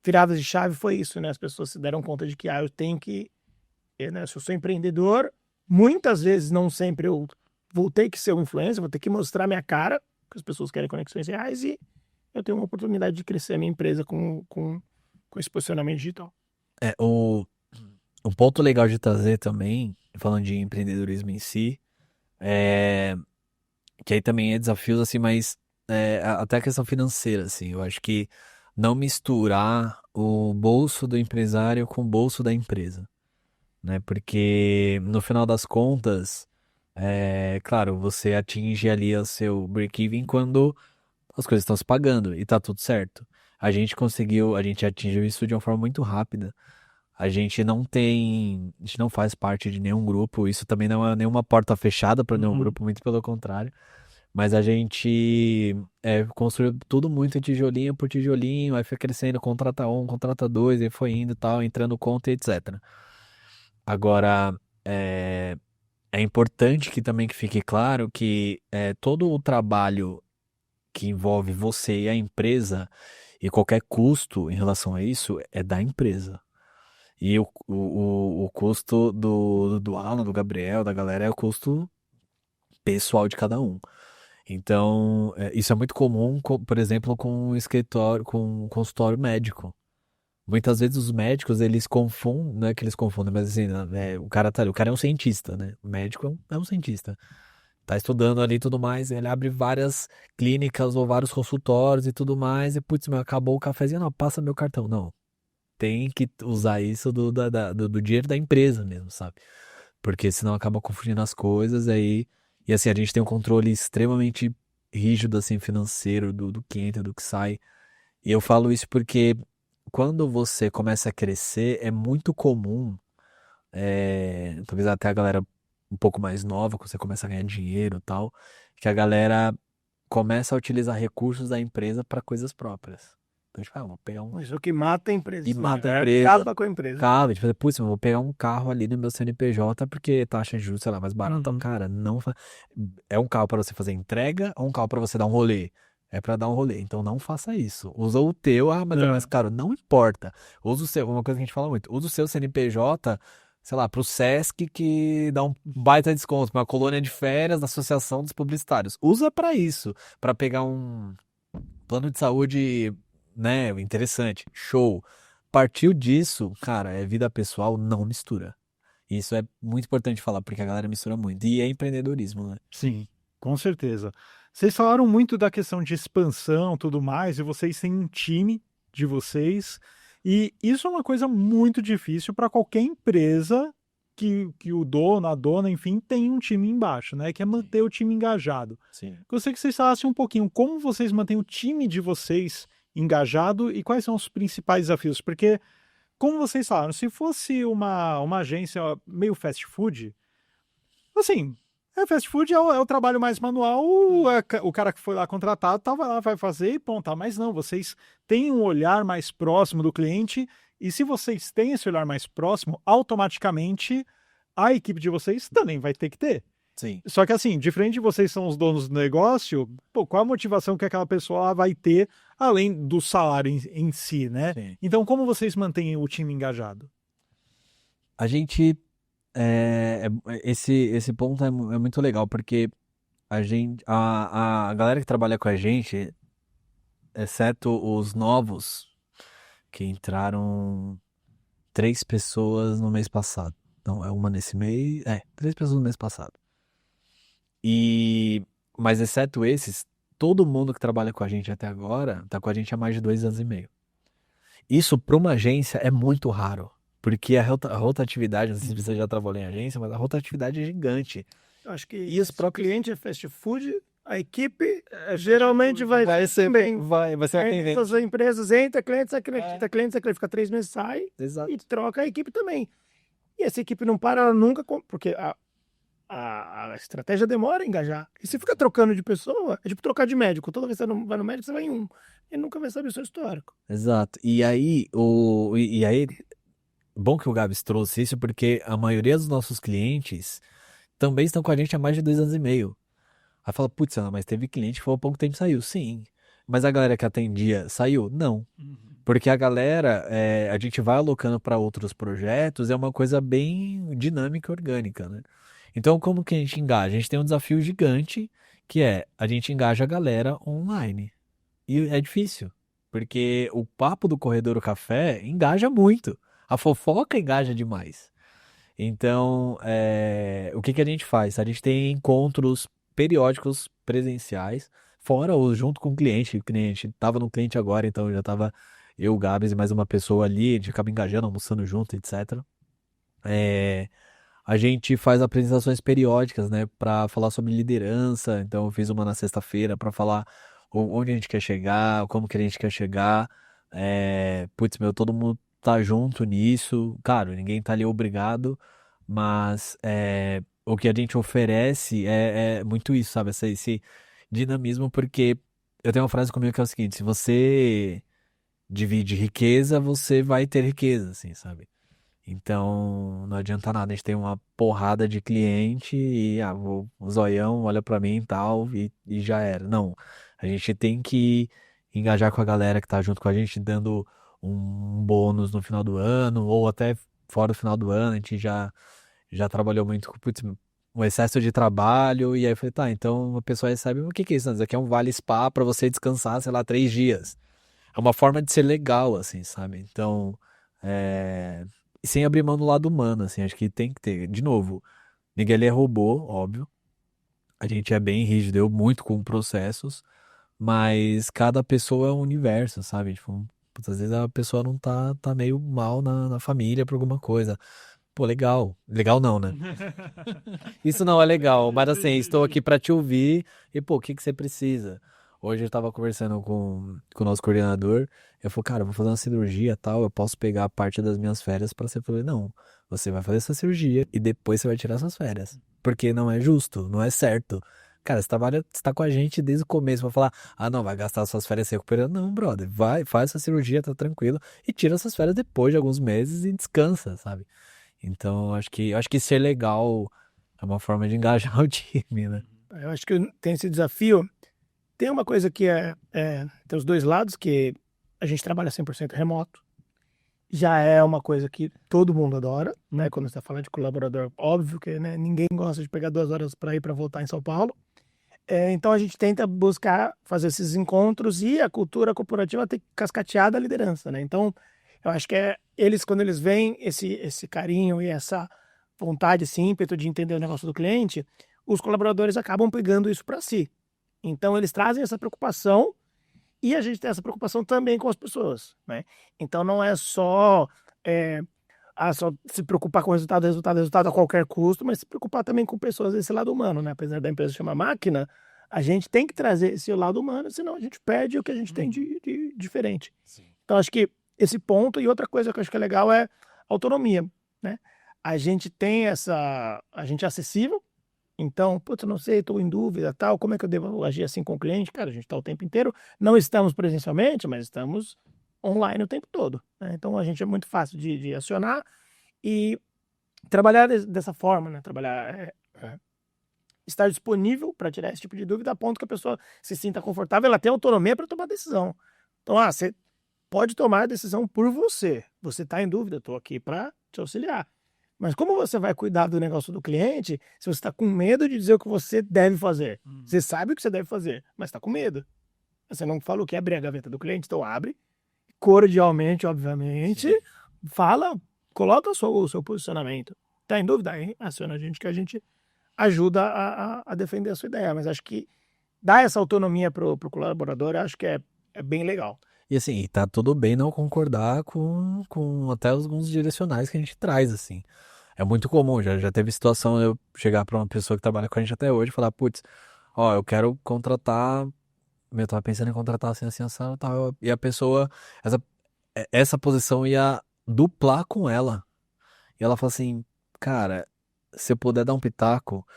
viradas de chave foi isso, né? As pessoas se deram conta de que, eu tenho que, né? Se eu sou empreendedor, muitas vezes, não sempre, eu vou ter que ser um influencer, vou ter que mostrar minha cara, porque as pessoas querem conexões reais e eu tenho uma oportunidade de crescer a minha empresa com esse posicionamento digital. Um ponto legal de trazer também, falando de empreendedorismo em si, que aí também é desafios, assim, mas até a questão financeira, assim, eu acho que não misturar o bolso do empresário com o bolso da empresa, né? Porque no final das contas, claro, você atinge ali o seu break-even quando as coisas estão se pagando e tá tudo certo. A gente atingiu isso de uma forma muito rápida. A gente não faz parte de nenhum grupo, isso também não é nenhuma porta fechada para nenhum grupo, muito pelo contrário. Mas a gente construiu tudo muito tijolinho por tijolinho, aí foi crescendo, contrata um, contrata dois, e foi indo e tal, entrando conta e etc. Agora, é importante que também fique claro que todo o trabalho que envolve você e a empresa, e qualquer custo em relação a isso, é da empresa. E o custo do Alan, do Gabriel, da galera, é o custo pessoal de cada um. Então, isso é muito comum, por exemplo, com um escritório, com um consultório médico. Muitas vezes os médicos, eles confundem, não é que eles confundem, mas assim, né, o cara é um cientista, né? O médico é um cientista. Tá estudando ali e tudo mais, ele abre várias clínicas ou vários consultórios e tudo mais, e putz, acabou o cafezinho, não, passa meu cartão. Não, tem que usar isso do dinheiro da empresa mesmo, sabe? Porque senão acaba confundindo as coisas aí. E assim, a gente tem um controle extremamente rígido, assim, financeiro do que entra, do que sai. E eu falo isso porque quando você começa a crescer, é muito comum, talvez até a galera um pouco mais nova, quando você começa a ganhar dinheiro e tal, que a galera começa a utilizar recursos da empresa para coisas próprias. Então, tipo, vou pegar um... Isso é o que mata a empresa. E mata a empresa. Acaba com a empresa. Acaba, tipo, putz, eu vou pegar um carro ali no meu CNPJ porque taxa de juros, sei lá, mais barata. Então, cara, não... É um carro para você fazer entrega ou um carro para você dar um rolê? É para dar um rolê. Então, não faça isso. Usa o teu, mas é mais caro. Não importa. Usa o seu, uma coisa que a gente fala muito, usa o seu CNPJ sei lá, pro Sesc que dá um baita desconto, uma colônia de férias da Associação dos Publicitários. Usa pra isso, pra pegar um plano de saúde, né, interessante. Show. Partiu disso, cara, é vida pessoal, não mistura. Isso é muito importante falar, porque a galera mistura muito. E é empreendedorismo, né? Sim, com certeza. Vocês falaram muito da questão de expansão, tudo mais, e vocês têm um time de vocês, e isso é uma coisa muito difícil para qualquer empresa que o dono, a dona, enfim, tem um time embaixo, né? Que é manter o time engajado. Sim. Gostaria que vocês falassem um pouquinho como vocês mantêm o time de vocês engajado e quais são os principais desafios, porque, como vocês falaram, se fosse uma agência meio fast food, assim, fast food é o trabalho mais manual, o cara que foi lá contratado vai lá, vai fazer e pronto, mas não, vocês têm um olhar mais próximo do cliente e se vocês têm esse olhar mais próximo, automaticamente a equipe de vocês também vai ter que ter. Sim. Só que assim, diferente de vocês são os donos do negócio, pô, qual a motivação que aquela pessoa vai ter além do salário em si, né? Sim. Então, como vocês mantêm o time engajado? A gente. Esse ponto é muito legal, porque a galera que trabalha com a gente, exceto os novos, que entraram 3 pessoas no mês passado. Não, é uma nesse mês. 3 pessoas no mês passado. Mas exceto esses, todo mundo que trabalha com a gente até agora tá com a gente há mais de 2 anos e meio. Isso para uma agência é muito raro, porque a rotatividade, não sei se você já trabalhou em agência, mas a rotatividade é gigante. Eu acho que E os se o próprios cliente é fast food, a equipe geralmente vai ser bem. vai ser atendente. As empresas entra, cliente, sai cliente, entra, cliente, sai cliente, fica 3 meses, sai Exato. e troca a equipe também. E essa equipe não para ela nunca, porque a estratégia demora a engajar. E se fica trocando de pessoa, é tipo trocar de médico. Toda vez que você vai no médico, você vai em um. E nunca vai saber o seu histórico. Exato. E aí, bom que o Gabs trouxe isso, porque a maioria dos nossos clientes também estão com a gente há mais de 2 anos e meio. Aí fala, putz, Ana, mas teve cliente que foi há pouco tempo e saiu. Sim. Mas a galera que atendia saiu? Não. Porque a galera, a gente vai alocando para outros projetos, é uma coisa bem dinâmica e orgânica, né? Então, como que a gente engaja? A gente tem um desafio gigante, que é a gente engaja a galera online. E é difícil, porque o papo do corredor do café engaja muito. A fofoca engaja demais. Então, o que a gente faz? A gente tem encontros periódicos presenciais, fora os junto com o cliente. O cliente estava no cliente agora, então já estava eu, o Gabs e mais uma pessoa ali, a gente acaba engajando, almoçando junto, etc. A gente faz apresentações periódicas, né, para falar sobre liderança. Então, eu fiz uma na sexta-feira para falar onde a gente quer chegar, como que a gente quer chegar. Putz, todo mundo tá junto nisso. Claro, ninguém tá ali obrigado, mas o que a gente oferece é muito isso, sabe? Esse dinamismo, porque eu tenho uma frase comigo que é o seguinte: se você divide riqueza, você vai ter riqueza, assim, sabe? Então, não adianta nada, a gente tem uma porrada de cliente e o zoião olha pra mim e tal, e já era. Não, a gente tem que engajar com a galera que tá junto com a gente, dando um bônus no final do ano, ou até fora do final do ano. A gente já trabalhou muito com putz, um excesso de trabalho, e aí eu falei, tá, então a pessoa recebe, o que que é isso? Isso aqui é um vale spa pra você descansar, sei lá, 3 dias. É uma forma de ser legal, assim, sabe? Então, sem abrir mão do lado humano, assim, acho que tem que ter. De novo, ninguém é robô, óbvio. A gente é bem rígido, eu muito com processos, mas cada pessoa é um universo, sabe? Tipo, putz, às vezes a pessoa não tá meio mal na família por alguma coisa. Pô, legal. Legal não, né? Isso não é legal, mas assim, estou aqui pra te ouvir e, pô, o que que você precisa? Hoje eu tava conversando com o nosso coordenador, eu falei, cara, eu vou fazer uma cirurgia e tal, eu posso pegar parte das minhas férias pra você. Eu falei, não, você vai fazer essa cirurgia e depois você vai tirar suas férias, porque não é justo, não é certo. Cara, você tá com a gente desde o começo, vai falar, não, vai gastar suas férias se recuperando. Não, brother, vai, faz essa cirurgia, tá tranquilo, e tira suas férias depois de alguns meses e descansa, sabe? Então, acho que ser legal é uma forma de engajar o time, né? Eu acho que tem esse desafio. Tem uma coisa que tem os dois lados, que a gente trabalha 100% remoto. já é uma coisa que todo mundo adora, né? Quando você está falando de colaborador, óbvio que, né, ninguém gosta de pegar 2 horas para ir para voltar em São Paulo. Então a gente tenta buscar fazer esses encontros e a cultura corporativa tem que cascatear da liderança, né? Então eu acho que eles, quando eles veem esse carinho e essa vontade, esse ímpeto de entender o negócio do cliente, os colaboradores acabam pegando isso para si. Então eles trazem essa preocupação e a gente tem essa preocupação também com as pessoas, né? Então não é só se preocupar com o resultado a qualquer custo, mas se preocupar também com pessoas desse lado humano, né? Apesar da empresa chamar máquina, a gente tem que trazer esse lado humano, senão a gente perde o que a gente tem de diferente. Sim. Então acho que esse ponto, e outra coisa que eu acho que é legal é autonomia, né? A gente é acessível, então, putz, eu não sei, estou em dúvida, tal, como é que eu devo agir assim com o cliente? Cara, a gente está o tempo inteiro, não estamos presencialmente, mas estamos online o tempo todo, né? Então, a gente é muito fácil de acionar e trabalhar dessa forma, né? Estar disponível para tirar esse tipo de dúvida a ponto que a pessoa se sinta confortável, ela tem autonomia para tomar decisão. Então, você pode tomar a decisão por você. Você está em dúvida, estou aqui para te auxiliar. Mas como você vai cuidar do negócio do cliente se você está com medo de dizer o que você deve fazer? Você sabe o que você deve fazer, mas está com medo. Você não falou que abrir a gaveta do cliente, então abre, cordialmente, obviamente, fala, coloca o seu posicionamento. Está em dúvida? Aí aciona a gente que a gente ajuda a defender a sua ideia. Mas acho que dar essa autonomia pro colaborador, acho que é bem legal. E assim, tá tudo bem não concordar com até alguns direcionais que a gente traz, assim. É muito comum, já teve situação eu chegar pra uma pessoa que trabalha com a gente até hoje e falar, putz, ó, eu quero contratar, eu tava pensando em contratar assim, assim, assim, tal, e a pessoa, essa posição ia duplar com ela. E ela falou assim, cara, se eu puder dar um pitaco,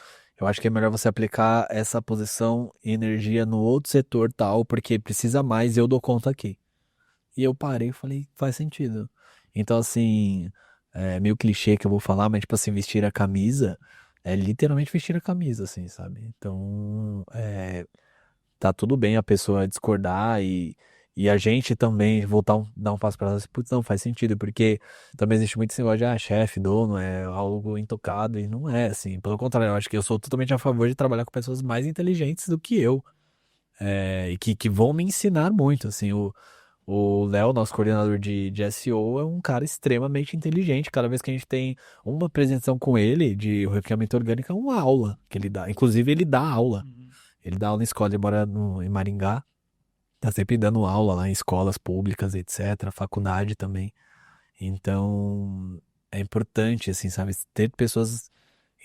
eu acho que é melhor você aplicar essa posição e energia no outro setor tal, porque precisa mais e eu dou conta aqui. E eu parei e falei, faz sentido. Então, assim, é meio clichê que eu vou falar, mas, tipo assim, vestir a camisa é literalmente vestir a camisa, assim, sabe? Então, tá tudo bem a pessoa discordar e a gente também voltar dar um passo pra trás. Putz, não faz sentido, porque também existe muito esse negócio de, chefe, dono, é algo intocado, e não é, assim. Pelo contrário, eu acho que eu sou totalmente a favor de trabalhar com pessoas mais inteligentes do que eu. E que vão me ensinar muito, assim, o Léo, nosso coordenador de SEO, é um cara extremamente inteligente. Cada vez que a gente tem uma apresentação com ele de hackeamento orgânico, é uma aula que ele dá. Inclusive, ele dá aula. Ele dá aula na escola, ele mora em Maringá. Tá sempre dando aula lá em escolas públicas, etc. Faculdade também. Então, é importante, assim, sabe? Ter pessoas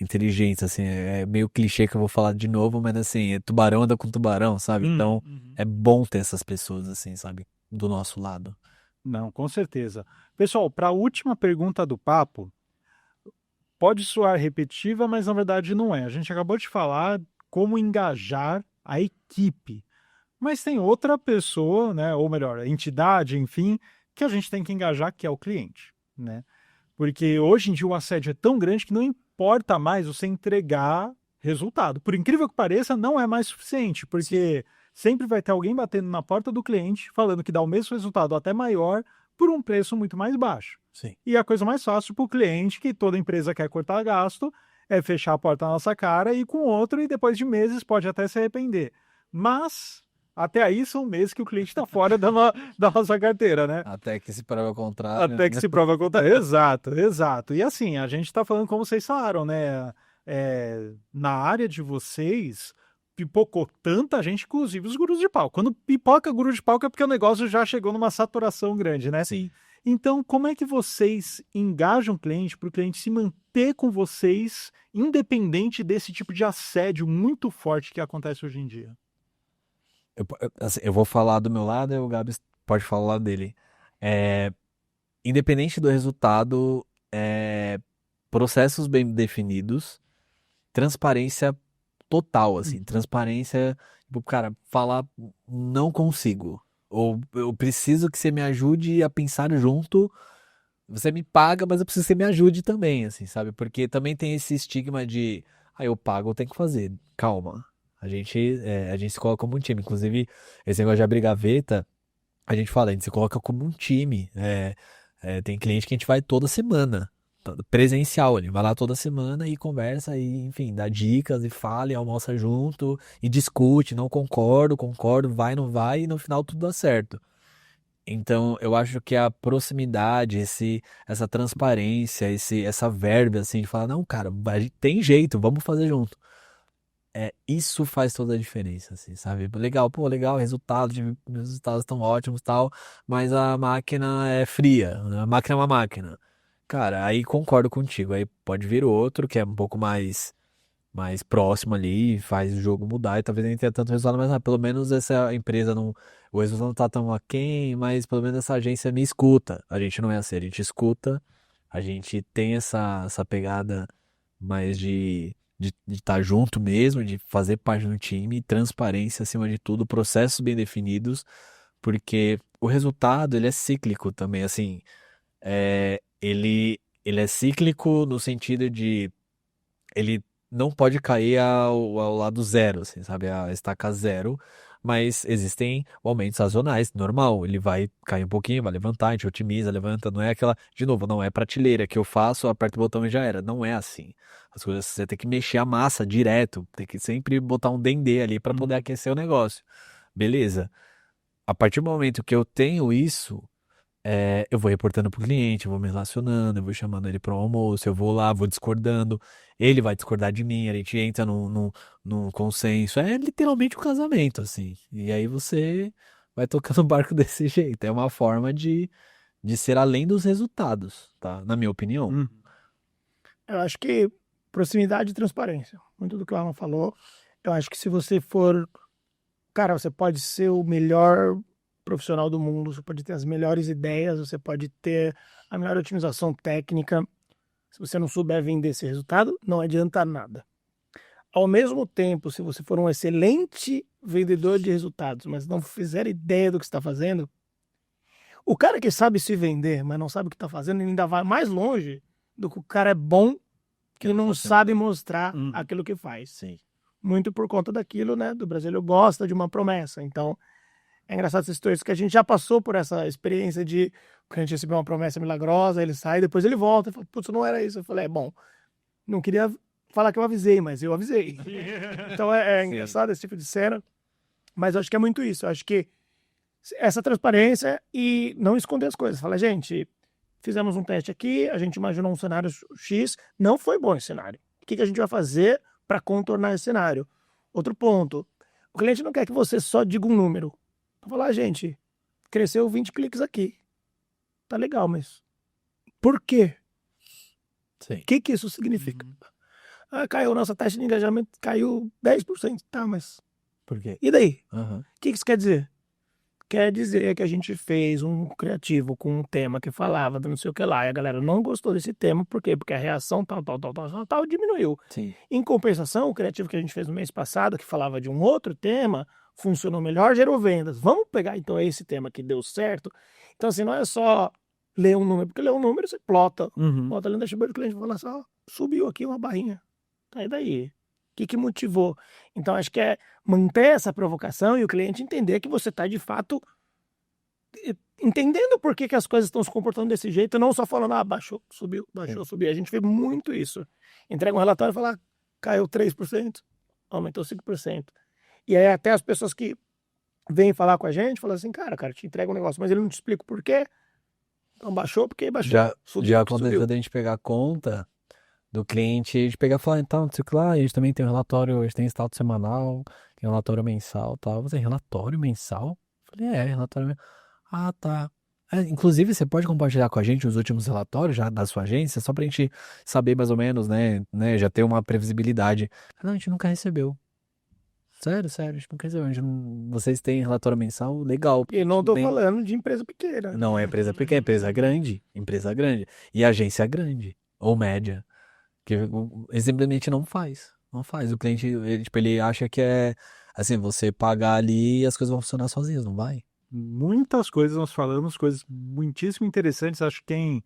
inteligentes, assim. É meio clichê que eu vou falar de novo, mas, assim, tubarão anda com tubarão, sabe? Então, é bom ter essas pessoas, assim, sabe? Do nosso lado. Não, com certeza. Pessoal, para a última pergunta do papo, pode soar repetitiva, mas na verdade não é. A gente acabou de falar como engajar a equipe. Mas tem outra pessoa, né, ou melhor, a entidade, enfim, que a gente tem que engajar, que é o cliente, né? Porque hoje em dia o assédio é tão grande que não importa mais você entregar resultado. Por incrível que pareça, não é mais suficiente, porque sempre vai ter alguém batendo na porta do cliente, falando que dá o mesmo resultado, até maior, por um preço muito mais baixo. Sim. E a coisa mais fácil para o cliente, que toda empresa quer cortar gasto, é fechar a porta na nossa cara e ir com outro, e depois de meses pode até se arrepender. Mas até aí são meses que o cliente está fora da nossa carteira, né? Até que se prova o contrário. Até que se prova o contrário. Exato, exato. E assim, a gente está falando como vocês falaram, né? Na área de vocês, pipocou tanta gente, inclusive os gurus de palco. Quando pipoca guru de palco é porque o negócio já chegou numa saturação grande, né? Sim. Então, como é que vocês engajam o cliente para o cliente se manter com vocês, independente desse tipo de assédio muito forte que acontece hoje em dia? Assim, eu vou falar do meu lado e o Gabs pode falar do lado dele. Independente do resultado, processos bem definidos, transparência total, assim, transparência, tipo, cara, falar não consigo, ou eu preciso que você me ajude a pensar junto, você me paga, mas eu preciso que você me ajude também, assim, sabe? Porque também tem esse estigma de, eu pago, eu tenho que fazer, calma. A gente se coloca como um time, inclusive esse negócio de abrir gaveta, a gente se coloca como um time, Tem cliente que a gente vai toda semana, presencial, ele vai lá toda semana e conversa e, enfim, dá dicas e fala e almoça junto e discute, não concordo, vai, não vai e no final tudo dá certo. Então, eu acho que a proximidade, essa transparência, essa verba, assim, de falar, não, cara, tem jeito, vamos fazer junto. Isso faz toda a diferença, assim, sabe? Legal, pô, legal, meus resultados estão ótimos e tal, mas a máquina é fria, né? A máquina é uma máquina. Cara, aí concordo contigo, aí pode vir outro que é um pouco mais próximo ali, faz o jogo mudar e talvez nem tenha tanto resultado, mas pelo menos essa empresa não, o resultado não tá tão aquém, mas pelo menos essa agência me escuta. A gente não é assim, a gente escuta, a gente tem essa pegada mais de estar junto mesmo, de fazer parte do time, transparência acima de tudo, processos bem definidos, porque o resultado, ele é cíclico também, assim, ele é cíclico no sentido de ele não pode cair ao lado zero, assim, sabe? A estaca zero, mas existem aumentos sazonais, normal. Ele vai cair um pouquinho, vai levantar, a gente otimiza, levanta. Não é aquela, de novo, não é prateleira que eu faço, aperto o botão e já era. Não é assim. As coisas você tem que mexer a massa direto, tem que sempre botar um dendê ali para poder aquecer o negócio. Beleza. A partir do momento que eu tenho isso, eu vou reportando pro cliente, eu vou me relacionando, eu vou chamando ele para um almoço, eu vou lá, vou discordando, ele vai discordar de mim, a gente entra num consenso. É literalmente um casamento, assim. E aí você vai tocando o barco desse jeito. É uma forma de ser além dos resultados, tá? Na minha opinião. Eu acho que proximidade e transparência. Muito do que o Alan falou. Eu acho que se você for... Cara, você pode ser o melhor profissional do mundo, você pode ter as melhores ideias, você pode ter a melhor otimização técnica. Se você não souber vender esse resultado, não adianta nada. Ao mesmo tempo, se você for um excelente vendedor de resultados, mas não fizer ideia do que está fazendo, o cara que sabe se vender, mas não sabe o que está fazendo, ele ainda vai mais longe do que o cara é bom que não sabe mostrar aquilo que faz. Sim. Muito por conta daquilo, né? Do brasileiro gosta de uma promessa. Então, é engraçado essas histórias que a gente já passou por essa experiência de que a gente recebeu uma promessa milagrosa, ele sai, depois ele volta e fala, putz, não era isso. Eu falei, bom, não queria falar que eu avisei, mas eu avisei. Então é engraçado esse tipo de cena, mas eu acho que é muito isso. Eu acho que essa transparência e não esconder as coisas. Fala, gente, fizemos um teste aqui, a gente imaginou um cenário X, não foi bom esse cenário. O que a gente vai fazer para contornar esse cenário? Outro ponto, o cliente não quer que você só diga um número. Falar, gente, cresceu 20 cliques aqui. Tá legal, mas por quê? Sim. O que isso significa? Caiu nossa taxa de engajamento, caiu 10%. Tá, mas Por quê? e daí? Uhum. O que isso quer dizer? Quer dizer que a gente fez um criativo com um tema que falava de não sei o que lá, e a galera não gostou desse tema, por quê? Porque a reação tal diminuiu. Sim. Em compensação, o criativo que a gente fez no mês passado, que falava de um outro tema, funcionou melhor, gerou vendas. Vamos pegar então esse tema que deu certo. Então, assim, não é só ler um número, porque ler um número você plota. Plota ali no dashboard do cliente e fala assim, ó, subiu aqui uma barrinha. Tá, e daí? O que motivou? Então, acho que é manter essa provocação e o cliente entender que você está, de fato, entendendo por que as coisas estão se comportando desse jeito, não só falando, baixou, subiu, subiu. A gente vê muito isso. Entrega um relatório e fala, caiu 3%, aumentou 5%. E aí até as pessoas que vêm falar com a gente, falam assim, cara, te entrega um negócio, mas ele não te explica o porquê. Então baixou porque baixou. Já aconteceu da gente pegar a conta do cliente, a gente pegar e falar, então, não sei o que lá, a gente também tem um relatório, a gente tem status semanal, tem um relatório mensal, tal. Você tem relatório mensal? Eu falei, relatório mensal. Ah, tá. Inclusive, você pode compartilhar com a gente os últimos relatórios já da sua agência, só pra gente saber mais ou menos, né, já ter uma previsibilidade. Não, a gente nunca recebeu. Sério, a gente nunca recebeu. Vocês têm relatório mensal? Legal. E não tô falando de empresa pequena. Não é empresa pequena, é empresa grande. Empresa grande. E agência grande. Ou média. Que ele simplesmente não faz. Não faz. O cliente, ele acha que é assim, você pagar ali e as coisas vão funcionar sozinhas, não vai? Muitas coisas nós falamos, coisas muitíssimo interessantes. Acho que quem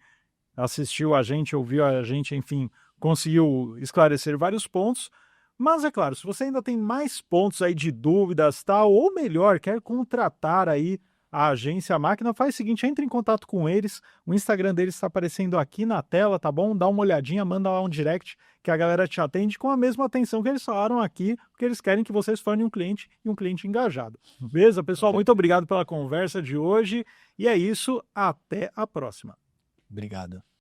assistiu a gente, ouviu a gente, enfim, conseguiu esclarecer vários pontos. Mas é claro, se você ainda tem mais pontos aí de dúvidas, tal, ou melhor, quer contratar aí a agência Máquina, faz o seguinte, entre em contato com eles, o Instagram deles está aparecendo aqui na tela, tá bom? Dá uma olhadinha, manda lá um direct que a galera te atende com a mesma atenção que eles falaram aqui, porque eles querem que vocês tornem um cliente e um cliente engajado. Beleza, pessoal? Muito obrigado pela conversa de hoje e é isso, até a próxima. Obrigado.